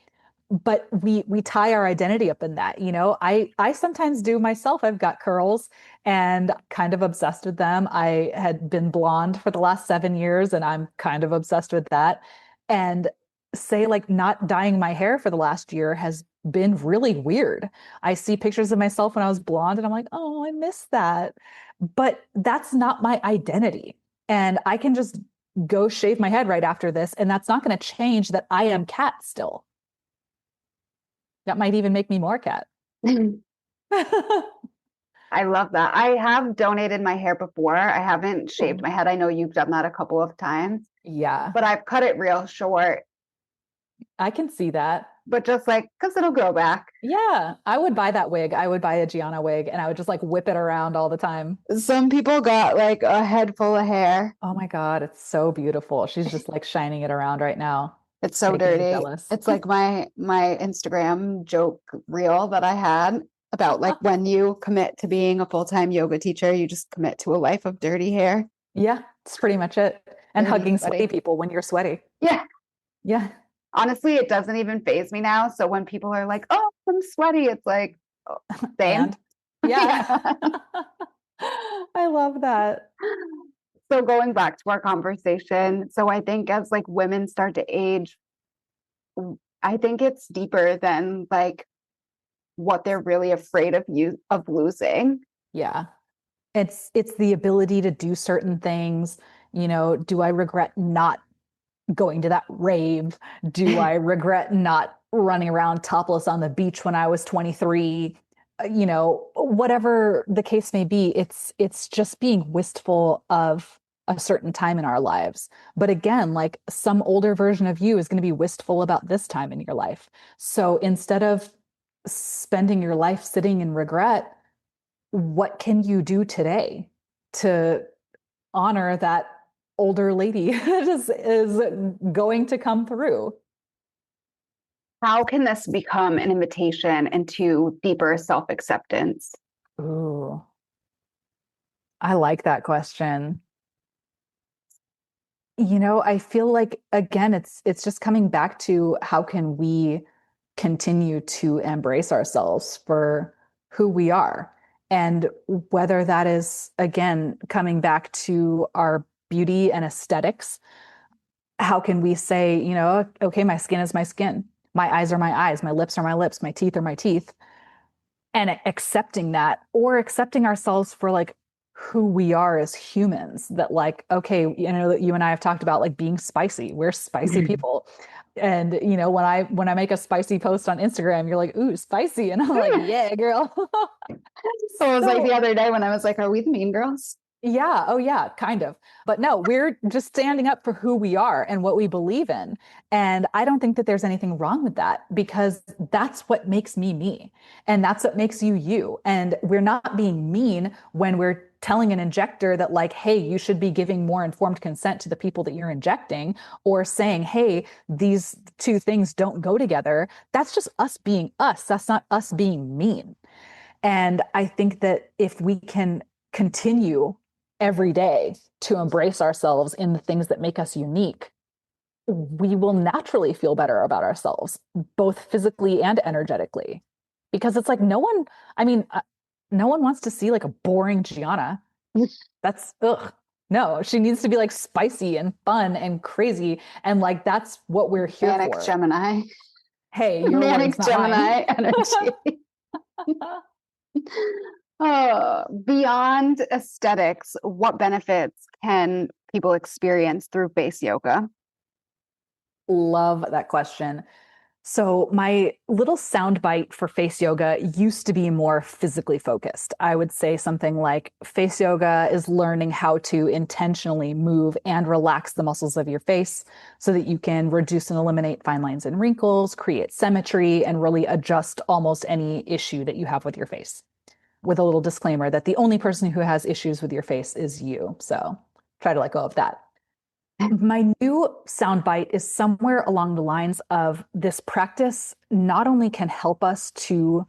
But we tie our identity up in that. I sometimes do myself. I've got curls and kind of obsessed with them. I had been blonde for the last 7 years and I'm kind of obsessed with that. And say, like, not dyeing my hair for the last year has been really weird. I see pictures of myself when I was blonde and I'm like, oh, I miss that. But that's not my identity. And I can just go shave my head right after this, and that's not going to change that I am Kat still. That might even make me more Kat. I love that. I have donated my hair before. I haven't shaved my head. I know you've done that a couple of times, Yeah, but I've cut it real short, I can see that. but just like, because it'll grow back. Yeah, I would buy that wig. I would buy a Gianna wig and I would just like whip it around all the time. Some people got like a head full of hair. Oh my God, it's so beautiful. She's just like shining it around right now, It's so making me dirty. jealous. It's like my Instagram joke reel that I had about like when you commit to being a full-time yoga teacher, you just commit to a life of dirty hair. Yeah, it's pretty much it. And Dirty, hugging sweaty. sweaty people when you're sweaty. Yeah. Yeah. Honestly, it doesn't even faze me now. So when people are like, "Oh, I'm sweaty," it's like, oh, same. And yeah. I love that. So going back to our conversation, so I think as like women start to age, I think it's deeper than like what they're really afraid of losing. Yeah. It's the ability to do certain things. Do I regret not going to that rave? Do I regret not running around topless on the beach when I was 23? Whatever the case may be, it's just being wistful of a certain time in our lives. But again, like, some older version of you is going to be wistful about this time in your life. So instead of spending your life sitting in regret, what can you do today? to honor that older lady that is going to come through. How can this become an invitation into deeper self-acceptance? Ooh, I like that question. I feel like again, it's just coming back to how can we continue to embrace ourselves for who we are. And whether that is, again, coming back to our beauty and aesthetics, how can we say, okay, my skin is my skin, my eyes are my eyes, my lips are my lips, my teeth are my teeth, and accepting that, or accepting ourselves for like who we are as humans, that like, okay, you and I have talked about like being spicy. We're spicy people. And when I make a spicy post on Instagram, you're like, ooh, spicy. And I'm like, yeah, girl. So it was like the So other day when I was like, are we the mean girls? yeah. Oh, yeah, kind of. But no, we're just standing up for who we are and what we believe in. And I don't think that there's anything wrong with that, because that's what makes me me. And that's what makes you you. And we're not being mean when we're telling an injector that, like, hey, you should be giving more informed consent to the people that you're injecting, or saying, hey, these two things don't go together. That's just us being us. That's not us being mean. And I think that if we can continue every day to embrace ourselves in the things that make us unique, we will naturally feel better about ourselves, both physically and energetically. Because it's like no one wants to see like a boring Gianna. That's ugh. No, she needs to be like spicy and fun and crazy. And like that's what we're here Manic for. Gemini. Hey, your words, Manic not mine. Gemini energy. Oh, beyond aesthetics, what benefits can people experience through face yoga? Love that question. So, my little soundbite for face yoga used to be more physically focused. I would say something like face yoga is learning how to intentionally move and relax the muscles of your face so that you can reduce and eliminate fine lines and wrinkles, create symmetry, and really adjust almost any issue that you have with your face. With a little disclaimer that the only person who has issues with your face is you. So, try to let go of that. My new soundbite is somewhere along the lines of this practice not only can help us to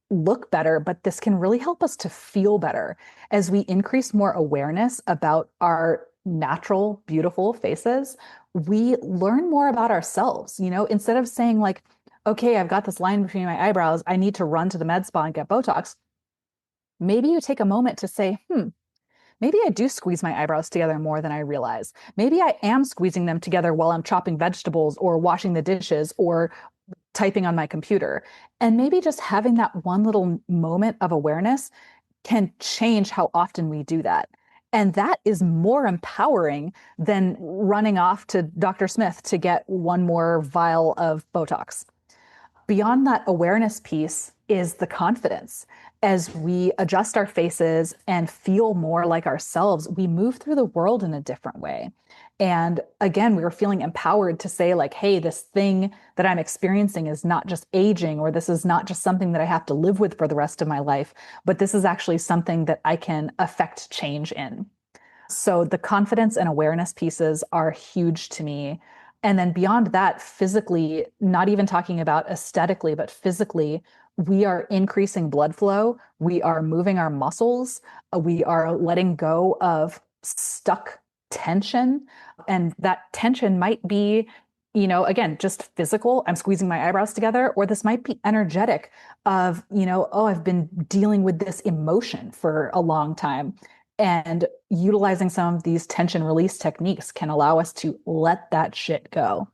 look better, but this can really help us to feel better as we increase more awareness about our natural, beautiful faces. We learn more about ourselves, instead of saying, like, okay, I've got this line between my eyebrows, I need to run to the med spa and get Botox. Maybe you take a moment to say, maybe I do squeeze my eyebrows together more than I realize. Maybe I am squeezing them together while I'm chopping vegetables or washing the dishes or typing on my computer. And maybe just having that one little moment of awareness can change how often we do that. And that is more empowering than running off to Dr. Smith to get one more vial of Botox. Beyond that awareness piece is the confidence. As we adjust our faces and feel more like ourselves, we move through the world in a different way. And again, we were feeling empowered to say, like, hey, this thing that I'm experiencing is not just aging, or this is not just something that I have to live with for the rest of my life, but this is actually something that I can affect change in. So the confidence and awareness pieces are huge to me. And then beyond that, physically, not even talking about aesthetically, but physically, we are increasing blood flow. We are moving our muscles. We are letting go of stuck tension. And that tension might be, again, just physical. I'm squeezing my eyebrows together, or this might be energetic of, oh, I've been dealing with this emotion for a long time. And utilizing some of these tension release techniques can allow us to let that shit go.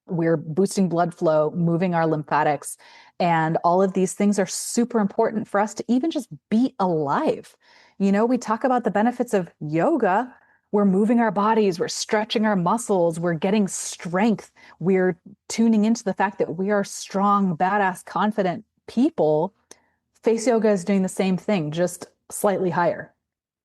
We're boosting blood flow, moving our lymphatics, and all of these things are super important for us to even just be alive. We talk about the benefits of yoga. We're moving our bodies, we're stretching our muscles, we're getting strength, we're tuning into the fact that we are strong, badass, confident people. Face yoga is doing the same thing, just slightly higher.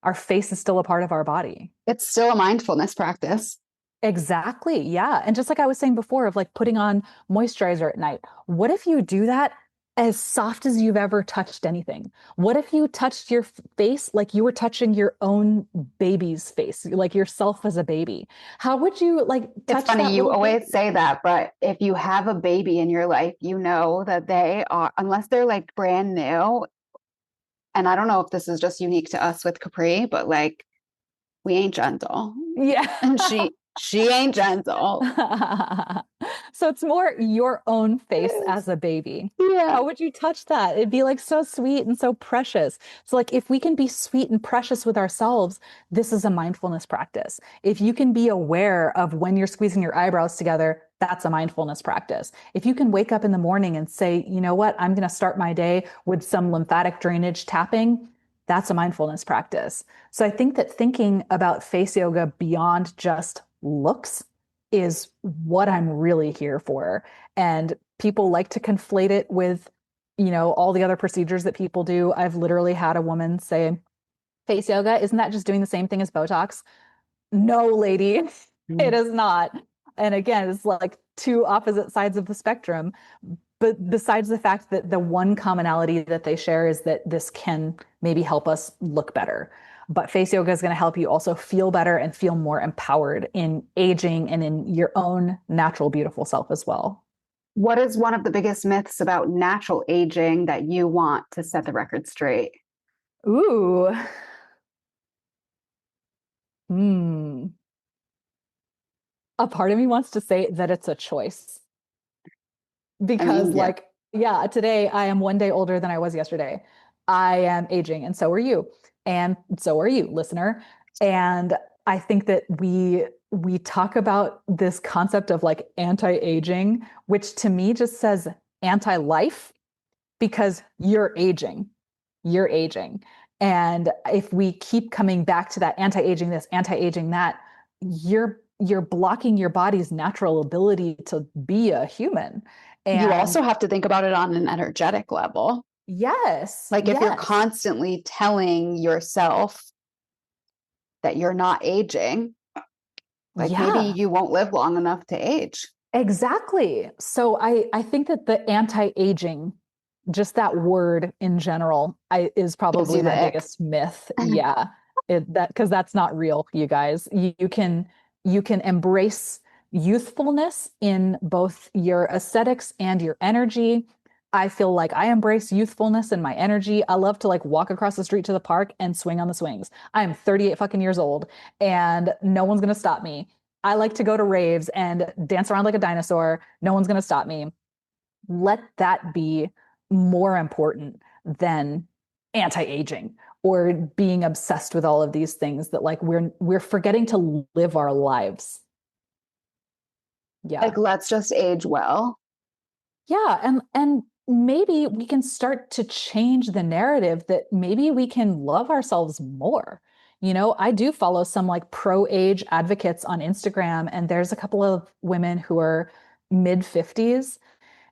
Our face is still a part of our body. It's still a mindfulness practice. Exactly. Yeah. And just like I was saying before, of like putting on moisturizer at night, what if you do that as soft as you've ever touched anything. What if you touched your face like you were touching your own baby's face, like yourself as a baby? How would you like It's touch funny, that you little always baby? say that, but if you have a baby in your life, you know that they are, unless they're like brand new, and I don't know if this is just unique to us with Capri, but like we ain't gentle. Yeah. And she ain't gentle. So it's more your own face as a baby. Yeah. How would you touch that? It'd be like so sweet and so precious. So like if we can be sweet and precious with ourselves, this is a mindfulness practice. If you can be aware of when you're squeezing your eyebrows together, that's a mindfulness practice. If you can wake up in the morning and say, you know what, I'm going to start my day with some lymphatic drainage tapping, that's a mindfulness practice. So I think that thinking about face yoga beyond just looks is what I'm really here for. And people like to conflate it with, all the other procedures that people do. I've literally had a woman say, face yoga, isn't that just doing the same thing as Botox? No, lady, it is not. And again, it's like two opposite sides of the spectrum. But besides the fact that the one commonality that they share is that this can maybe help us look better. But face yoga is going to help you also feel better and feel more empowered in aging and in your own natural, beautiful self as well. What is one of the biggest myths about natural aging that you want to set the record straight? Ooh. Hmm. A part of me wants to say that it's a choice I mean, because, yeah. like, yeah, today I am one day older than I was yesterday. I am aging, and so are you. And so are you, listener. And I think that we talk about this concept of like anti-aging, which to me just says anti-life because you're aging. You're aging. And if we keep coming back to that anti-aging this, anti-aging that, you're blocking your body's natural ability to be a human. You And also have to think about it on an energetic level. yes, Like if you're yes. constantly telling yourself that you're not aging, like maybe Yeah, you won't live long enough to age. exactly. So I think that the anti-aging, just that word in general, is Gives probably you the my ick. biggest myth. Yeah. That because that's not real, you guys. You can embrace youthfulness in both your aesthetics and your energy. I feel like I embrace youthfulness in my energy. I love to like walk across the street to the park and swing on the swings. I am 38 fucking years old and no one's gonna stop me. I like to go to raves and dance around like a dinosaur. No one's gonna stop me. Let that be more important than anti-aging or being obsessed with all of these things that like we're forgetting to live our lives. Yeah. Like, let's just age well. Yeah, and maybe we can start to change the narrative that maybe we can love ourselves more. I do follow some like pro-age advocates on Instagram, and there's a couple of women who are mid 50s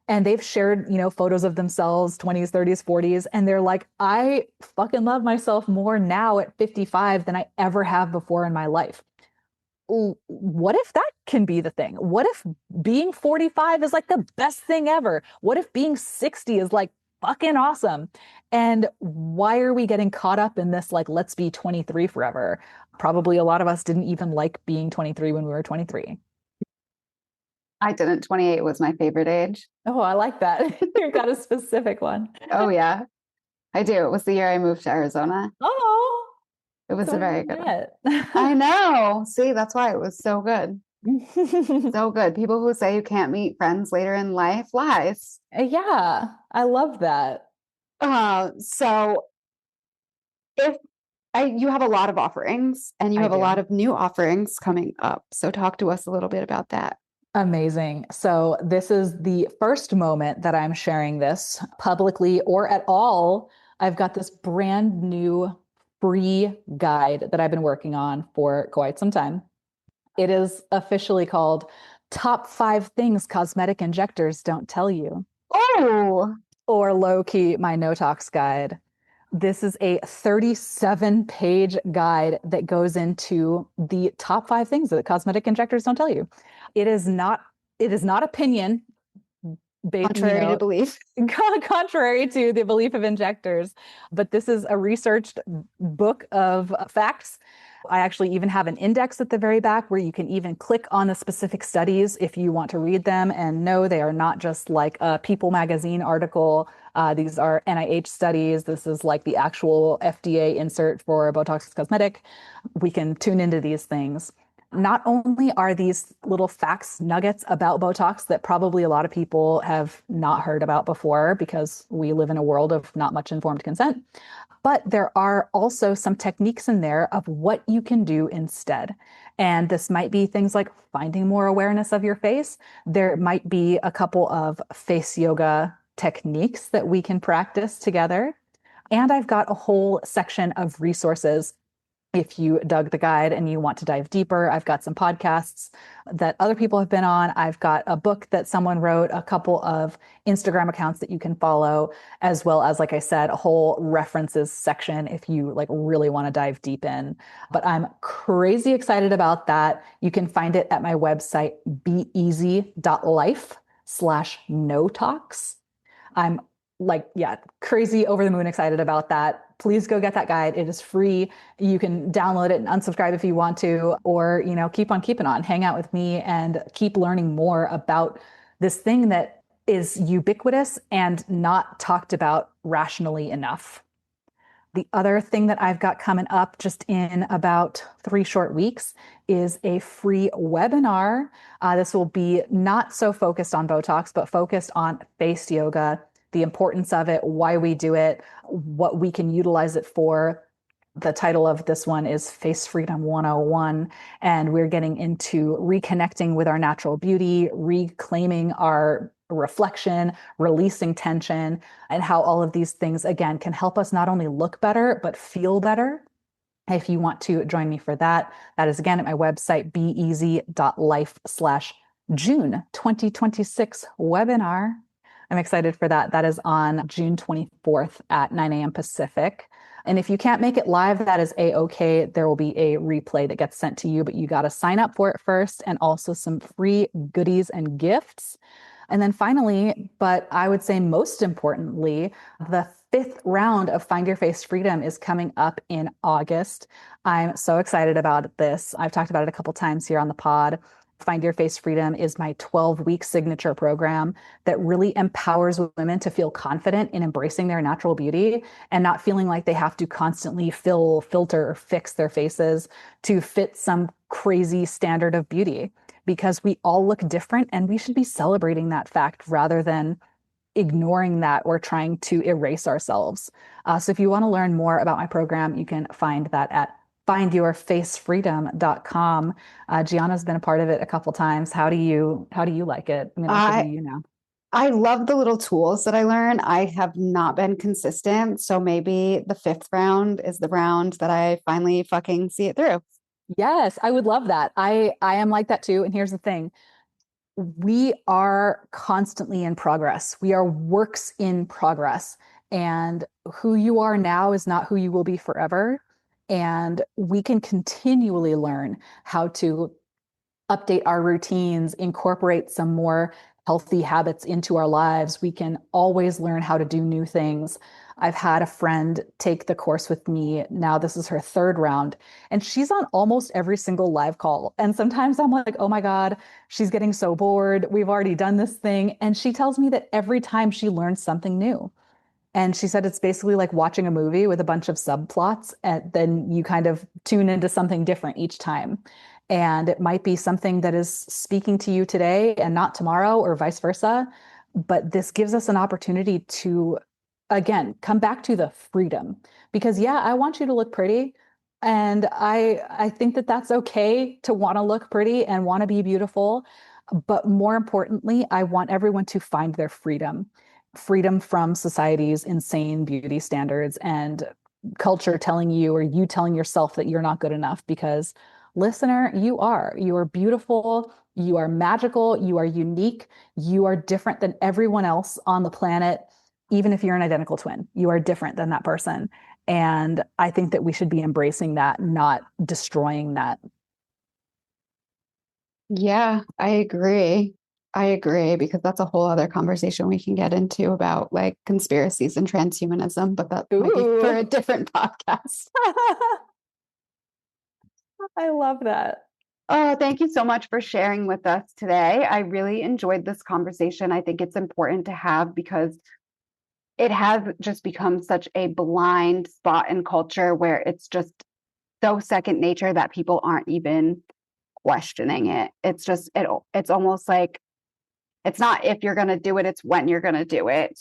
and they've shared, photos of themselves 20s, 30s, 40s, and they're like, I fucking love myself more now at 55 than I ever have before in my life. What if that can be the thing? What if being 45 is like the best thing ever? What if being 60 is like fucking awesome? And why are we getting caught up in this like let's be 23 forever? Probably a lot of us didn't even like being 23 when we were 23. I didn't. 28 was my favorite age. Oh, I like that. You got a specific one. Oh, yeah, I do. It was the year I moved to Arizona. Oh, It was so a you very good one. met. I know. See, that's why it was so good. So good. People who say you can't meet friends later in life, lies. Yeah, I love that. So if you have a lot of offerings and you I have a lot do. of new offerings coming up. So talk to us a little bit about that. Amazing. So, this is the first moment that I'm sharing this publicly or at all. I've got this brand new free guide that I've been working on for quite some time. It is officially called Top 5 Things Cosmetic Injectors Don't Tell You, Oh, or low key, my no tox guide. This is a 37-page guide that goes into the top 5 things that cosmetic injectors don't tell you. It is not opinion. you Contrary to know, belief. contrary to the belief of injectors. But this is a researched book of facts. I actually even have an index at the very back where you can even click on the specific studies if you want to read them. And no, they are not just like a People magazine article. These are NIH studies. This is like the actual FDA insert for Botox cosmetic. We can tune into these things. Not only are these little facts nuggets about Botox that probably a lot of people have not heard about before because we live in a world of not much informed consent, but there are also some techniques in there of what you can do instead. And this might be things like finding more awareness of your face. There might be a couple of face yoga techniques that we can practice together. And I've got a whole section of resources. If you dug the guide and you want to dive deeper, I've got some podcasts that other people have been on. I've got a book that someone wrote, a couple of Instagram accounts that you can follow, as well as, like I said, a whole references section if you like really want to dive deep in. But I'm crazy excited about that. You can find it at my website, beeasy.life/no talks. I'm like, yeah, crazy over the moon excited about that. Please go get that guide. It is free. You can download it and unsubscribe if you want to, or, keep on keeping on, hang out with me and keep learning more about this thing that is ubiquitous and not talked about rationally enough. The other thing that I've got coming up just in about 3 short weeks is a free webinar. This will be not so focused on Botox, but focused on face yoga, the importance of it, why we do it, what we can utilize it for. The title of this one is Face Freedom 101, and we're getting into reconnecting with our natural beauty, reclaiming our reflection, releasing tension, and how all of these things, again, can help us not only look better, but feel better. If you want to join me for that, that is again at my website, beeasy.life/June 2026 webinar. I'm excited for that. That is on June 24th at 9 a.m. Pacific. And if you can't make it live, that is a-okay. There will be a replay that gets sent to you, but you got to sign up for it first, and also some free goodies and gifts. And then finally, but I would say most importantly, the 5th round of Find Your Face Freedom is coming up in August. I'm so excited about this. I've talked about it a couple times here on the pod. Find Your Face Freedom is my 12-week signature program that really empowers women to feel confident in embracing their natural beauty and not feeling like they have to constantly filter, or fix their faces to fit some crazy standard of beauty, because we all look different and we should be celebrating that fact rather than ignoring that or trying to erase ourselves. So if you want to learn more about my program, you can find that at findyourfacefreedom.com. Gianna's been a part of it a couple times. How do you like it? I'm going to interview you now. I love the little tools that I learn. I have not been consistent. So maybe the 5th round is the round that I finally fucking see it through. Yes, I would love that. I am like that too. And here's the thing. We are constantly in progress. We are works in progress. And who you are now is not who you will be forever. And we can continually learn how to update our routines, incorporate some more healthy habits into our lives. We can always learn how to do new things. I've had a friend take the course with me. Now, this is her 3rd round, and she's on almost every single live call. And sometimes I'm like, oh my God, she's getting so bored. We've already done this thing. And she tells me that every time she learns something new. And she said it's basically like watching a movie with a bunch of subplots, and then you kind of tune into something different each time. And it might be something that is speaking to you today and not tomorrow, or vice versa. But this gives us an opportunity to, again, come back to the freedom. Because yeah, I want you to look pretty. And I think that that's okay to want to look pretty and want to be beautiful. But more importantly, I want everyone to find their freedom from society's insane beauty standards and culture telling you, or you telling yourself, that you're not good enough. Because listener, you are beautiful, you are magical, you are unique, you are different than everyone else on the planet. Even if you're an identical twin, you are different than that person. And I think that we should be embracing that, not destroying that. Yeah, I agree. I agree, because that's a whole other conversation we can get into about like conspiracies and transhumanism, but that might be for Ooh, a different podcast. I love that. Oh, thank you so much for sharing with us today. I really enjoyed this conversation. I think it's important to have because it has just become such a blind spot in culture where it's just so second nature that people aren't even questioning it. It's almost like it's not if you're going to do it, it's when you're going to do it.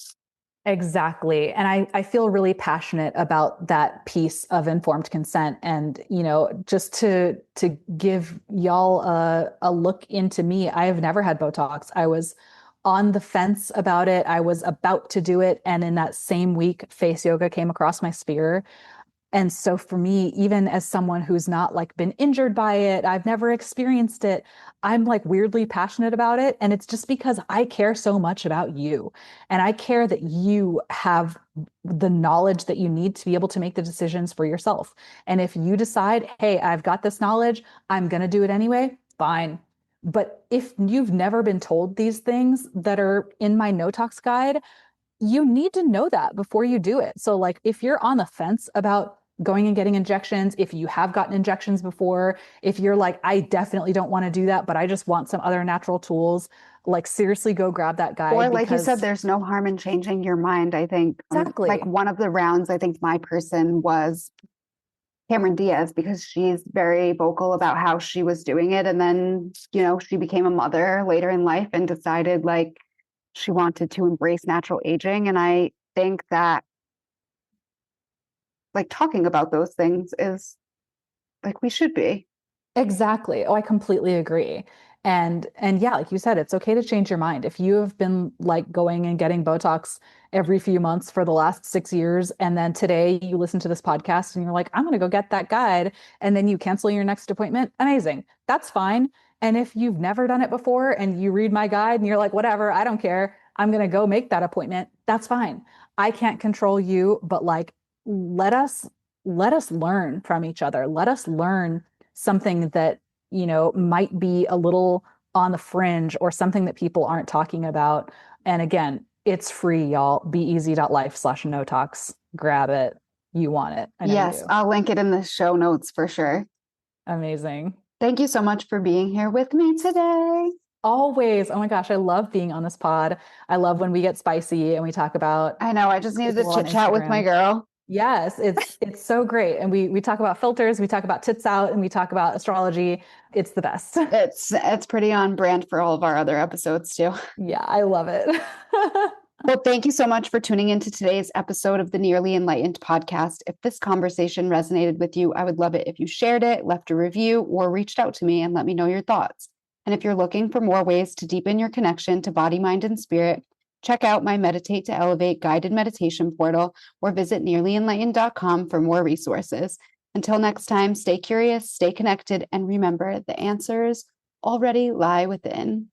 Exactly. And I feel really passionate about that piece of informed consent. And, just to give y'all a look into me, I have never had Botox. I was on the fence about it. I was about to do it. And in that same week, face yoga came across my sphere. And so for me, even as someone who's not like been injured by it, I've never experienced it, I'm like weirdly passionate about it. And it's just because I care so much about you. And I care that you have the knowledge that you need to be able to make the decisions for yourself. And if you decide, hey, I've got this knowledge, I'm going to do it anyway, fine. But if you've never been told these things that are in my no tox guide, you need to know that before you do it. So, like, if you're on the fence about going and getting injections, if you have gotten injections before, if you're like, I definitely don't want to do that, but I just want some other natural tools, like, seriously go grab that Or guide like you said, because there's no harm in changing your mind. I think like exactly. one of the rounds, I think my person was Cameron Diaz because she's very vocal about how she was doing it. And then, she became a mother later in life and decided like she wanted to embrace natural aging. And I think that like talking about those things is like we should be. Exactly. Oh, I completely agree. And yeah, like you said, it's okay to change your mind. If you have been like going and getting Botox every few months for the last 6 years, and then today you listen to this podcast and you're like, I'm gonna go get that guide, and then you cancel your next appointment, amazing. That's fine. And if you've never done it before and you read my guide and you're like, whatever, I don't care, I'm gonna go make that appointment, that's fine. I can't control you, but like let us let us learn from each other. Let us learn something that, might be a little on the fringe or something that people aren't talking about. And again, it's free, y'all. Beeasy.life/no tox. Grab it. You want it. I know you Yes, do. I'll link it in the show notes for sure. Amazing. Thank you so much for being here with me today. Always. Oh my gosh, I love being on this pod. I love when we get spicy and we talk about I know, I just needed to people on chit chat with my Instagram. girl. Yes, it's so great. And we talk about filters, we talk about tits out, and we talk about astrology. It's the best. It's pretty on brand for all of our other episodes too. Yeah, I love it. Well, thank you so much for tuning into today's episode of the Nearly Enlightened podcast. If this conversation resonated with you, I would love it if you shared it, left a review, or reached out to me and let me know your thoughts. And if you're looking for more ways to deepen your connection to body, mind, and spirit, check out my Meditate to Elevate guided meditation portal or visit nearlyenlightened.com for more resources. Until next time, stay curious, stay connected, and remember the answers already lie within.